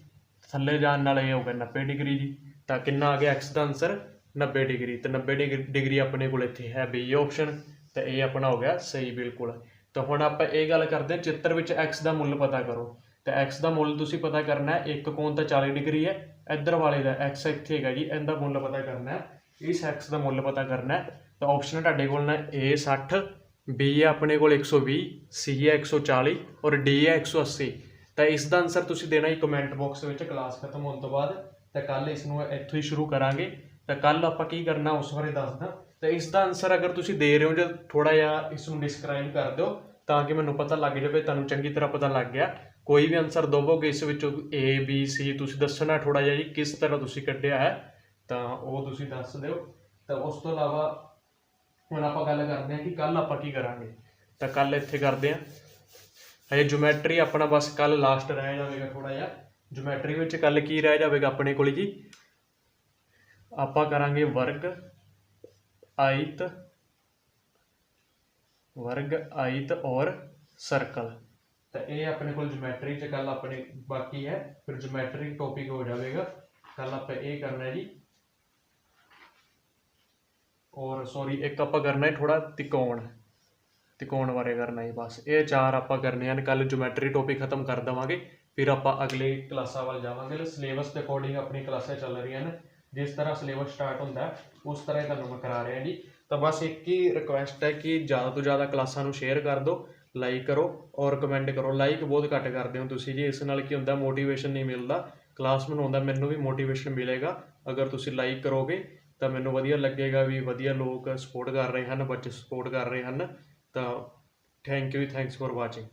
ਥੱਲੇ ਜਾਣ ਨਾਲ ਇਹ ਹੋ ਗਿਆ 90 ਡਿਗਰੀ ਜੀ। ਤਾਂ ਕਿੰਨਾ ਆ ਗਿਆ x ਦਾ ਆਨਸਰ 90 ਡਿਗਰੀ। ਤੇ 90 ਡਿਗਰੀ ਆਪਣੇ ਕੋਲ ਇੱਥੇ ਹੈ ਬੀ ਆਪਸ਼ਨ, ਤੇ ਇਹ ਆਪਣਾ ਹੋ ਗਿਆ ਸਹੀ ਬਿਲਕੁਲ। ਤਾਂ ਹੁਣ ਆਪਾਂ ਇਹ ਗੱਲ ਕਰਦੇ ਹਾਂ ਚਿੱਤਰ ਵਿੱਚ x ਦਾ ਮੁੱਲ ਪਤਾ ਕਰੋ। ਤਾਂ x ਦਾ ਮੁੱਲ ਤੁਸੀਂ ਪਤਾ ਕਰਨਾ ਹੈ, ਇੱਕ ਕੋਣ ਤਾਂ 40 ਡਿਗਰੀ ਹੈ, ਇੱਧਰ ਵਾਲੇ ਦਾ x ਇੱਥੇ ਹੈਗਾ ਜੀ, ਇਹਦਾ ਮੁੱਲ ਪਤਾ ਕਰਨਾ ਹੈ, ਇਸ x ਦਾ ਮੁੱਲ ਪਤਾ ਕਰਨਾ ਹੈ। ਤਾਂ ਆਪਸ਼ਨ ਤੁਹਾਡੇ ਕੋਲ ਨਾ A 60, B ਹੈ ਆਪਣੇ ਕੋਲ 120, C ਹੈ 140 ਔਰ D ਹੈ 180। ਤਾਂ ਇਸ ਦਾ ਆਨਸਰ ਤੁਸੀਂ ਦੇਣਾ ਹੀ ਕਮੈਂਟ ਬਾਕਸ ਵਿੱਚ ਕਲਾਸ ਖਤਮ ਹੋਣ ਤੋਂ ਬਾਅਦ। ਤਾਂ ਕੱਲ ਇਸ ਨੂੰ ਇੱਥੋਂ ਹੀ ਸ਼ੁਰੂ ਕਰਾਂਗੇ। ਤਾਂ ਕੱਲ ਆਪਾਂ ਕੀ ਕਰਨਾ ਉਸ ਬਾਰੇ ਦੱਸਦਾ। ਤਾਂ ਇਸ ਦਾ ਆਨਸਰ ਅਗਰ ਤੁਸੀਂ ਦੇ ਰਹੇ ਹੋ ਜਾਂ ਥੋੜ੍ਹਾ ਜਿਹਾ ਇਸ ਨੂੰ ਡਿਸਕ੍ਰਾਈਬ ਕਰ ਦਿਓ ਤਾਂ ਕਿ ਮੈਨੂੰ ਪਤਾ ਲੱਗ ਜਾਵੇ, ਤੁਹਾਨੂੰ ਚੰਗੀ ਤਰ੍ਹਾਂ ਪਤਾ ਲੱਗ ਗਿਆ। ਕੋਈ ਵੀ ਆਨਸਰ ਦੇਵੋਗੇ ਇਸ ਵਿੱਚੋਂ A B C ਤੁਸੀਂ ਦੱਸਣਾ ਥੋੜ੍ਹਾ ਜਿਹਾ ਜੀ ਕਿਸ ਤਰ੍ਹਾਂ ਤੁਸੀਂ ਕੱਢਿਆ ਹੈ, ਤਾਂ ਉਹ ਤੁਸੀਂ ਦੱਸ ਦਿਓ। ਤਾਂ ਉਸ ਤੋਂ ਇਲਾਵਾ ਹੁਣ ਆਪਾਂ ਗੱਲ ਕਰਦੇ ਹਾਂ ਕਿ ਕੱਲ ਆਪਾਂ ਕੀ ਕਰਾਂਗੇ। ਤਾਂ ਕੱਲ ਇੱਥੇ ਕਰਦੇ ਹਾਂ ਹਜੇ ਜਿਓਮੈਟਰੀ ਆਪਣਾ ਬਸ ਕੱਲ ਲਾਸਟ ਰਹਿ ਜਾਵੇਗਾ ਥੋੜ੍ਹਾ ਜਿਹਾ। ਜਿਓਮੈਟਰੀ ਵਿੱਚ ਕੱਲ ਕੀ ਰਹਿ ਜਾਵੇਗਾ ਆਪਣੇ ਕੋਲ ਜੀ, ਆਪਾਂ ਕਰਾਂਗੇ ਵਰਗ ਆਇਤ ਔਰ ਸਰਕਲ। ਤਾਂ ਇਹ ਆਪਣੇ ਕੋਲ ਜਿਓਮੈਟਰੀ 'ਚ ਕੱਲ ਆਪਣੇ ਬਾਕੀ ਹੈ, ਫਿਰ ਜਿਓਮੈਟਰੀ ਟੌਪਿਕ ਹੋ ਜਾਵੇਗਾ। ਕੱਲ ਆਪਾਂ ਇਹ ਕਰਨਾ ਜੀ, ਔਰ ਸੌਰੀ ਇੱਕ ਆਪਾਂ ਕਰਨਾ ਹੈ ਥੋੜ੍ਹਾ ਤਿਕੋਣ ਬਾਰੇ ਕਰਨਾ ਹੈ ਬਸ। ਇਹ ਚਾਰ ਆਪਾਂ ਕਰਨੇ ਹਨ ਕੱਲ। ਜਿਓਮੈਟਰੀ ਟੌਪਿਕ ਖਤਮ ਕਰ ਦੇਵਾਂਗੇ, ਫਿਰ ਆਪਾਂ ਅਗਲੇ ਕਲਾਸਾਂ ਵੱਲ ਜਾਵਾਂਗੇ। ਸਿਲੇਬਸ ਦੇ ਅਕੋਰਡਿੰਗ ਆਪਣੀ ਕਲਾਸਾਂ ਚੱਲ ਰਹੀਆਂ ਨੇ, ਜਿਸ ਤਰ੍ਹਾਂ ਸਿਲੇਬਸ ਸਟਾਰਟ ਹੁੰਦਾ ਉਸ ਤਰ੍ਹਾਂ ਹੀ ਤੁਹਾਨੂੰ ਮੈਂ ਕਰਾ ਰਿਹਾ ਜੀ। ਤਾਂ ਬਸ ਇੱਕ ਹੀ ਰਿਕੁਐਸਟ ਹੈ ਕਿ ਜ਼ਿਆਦਾ ਤੋਂ ਜ਼ਿਆਦਾ ਕਲਾਸਾਂ ਨੂੰ ਸ਼ੇਅਰ ਕਰ ਦਿਓ, ਲਾਈਕ ਕਰੋ ਔਰ ਕਮੈਂਟ ਕਰੋ। ਲਾਈਕ ਬਹੁਤ ਘੱਟ ਕਰਦੇ ਹੋ ਤੁਸੀਂ ਜੀ, ਇਸ ਨਾਲ ਕੀ ਹੁੰਦਾ ਮੋਟੀਵੇਸ਼ਨ ਨਹੀਂ ਮਿਲਦਾ ਕਲਾਸ ਬਣਾਉਣ ਦਾ। ਮੈਨੂੰ ਵੀ ਮੋਟੀਵੇਸ਼ਨ ਮਿਲੇਗਾ ਅਗਰ ਤੁਸੀਂ ਲਾਈਕ ਕਰੋਗੇ, ਤਾਂ ਮੈਨੂੰ ਵਧੀਆ ਲੱਗੇਗਾ ਵੀ ਵਧੀਆ ਲੋਕ ਸਪੋਰਟ ਕਰ ਰਹੇ ਹਨ, ਬੱਚੇ ਸਪੋਰਟ ਕਰ ਰਹੇ ਹਨ। ਤਾਂ thank you, thanks for watching.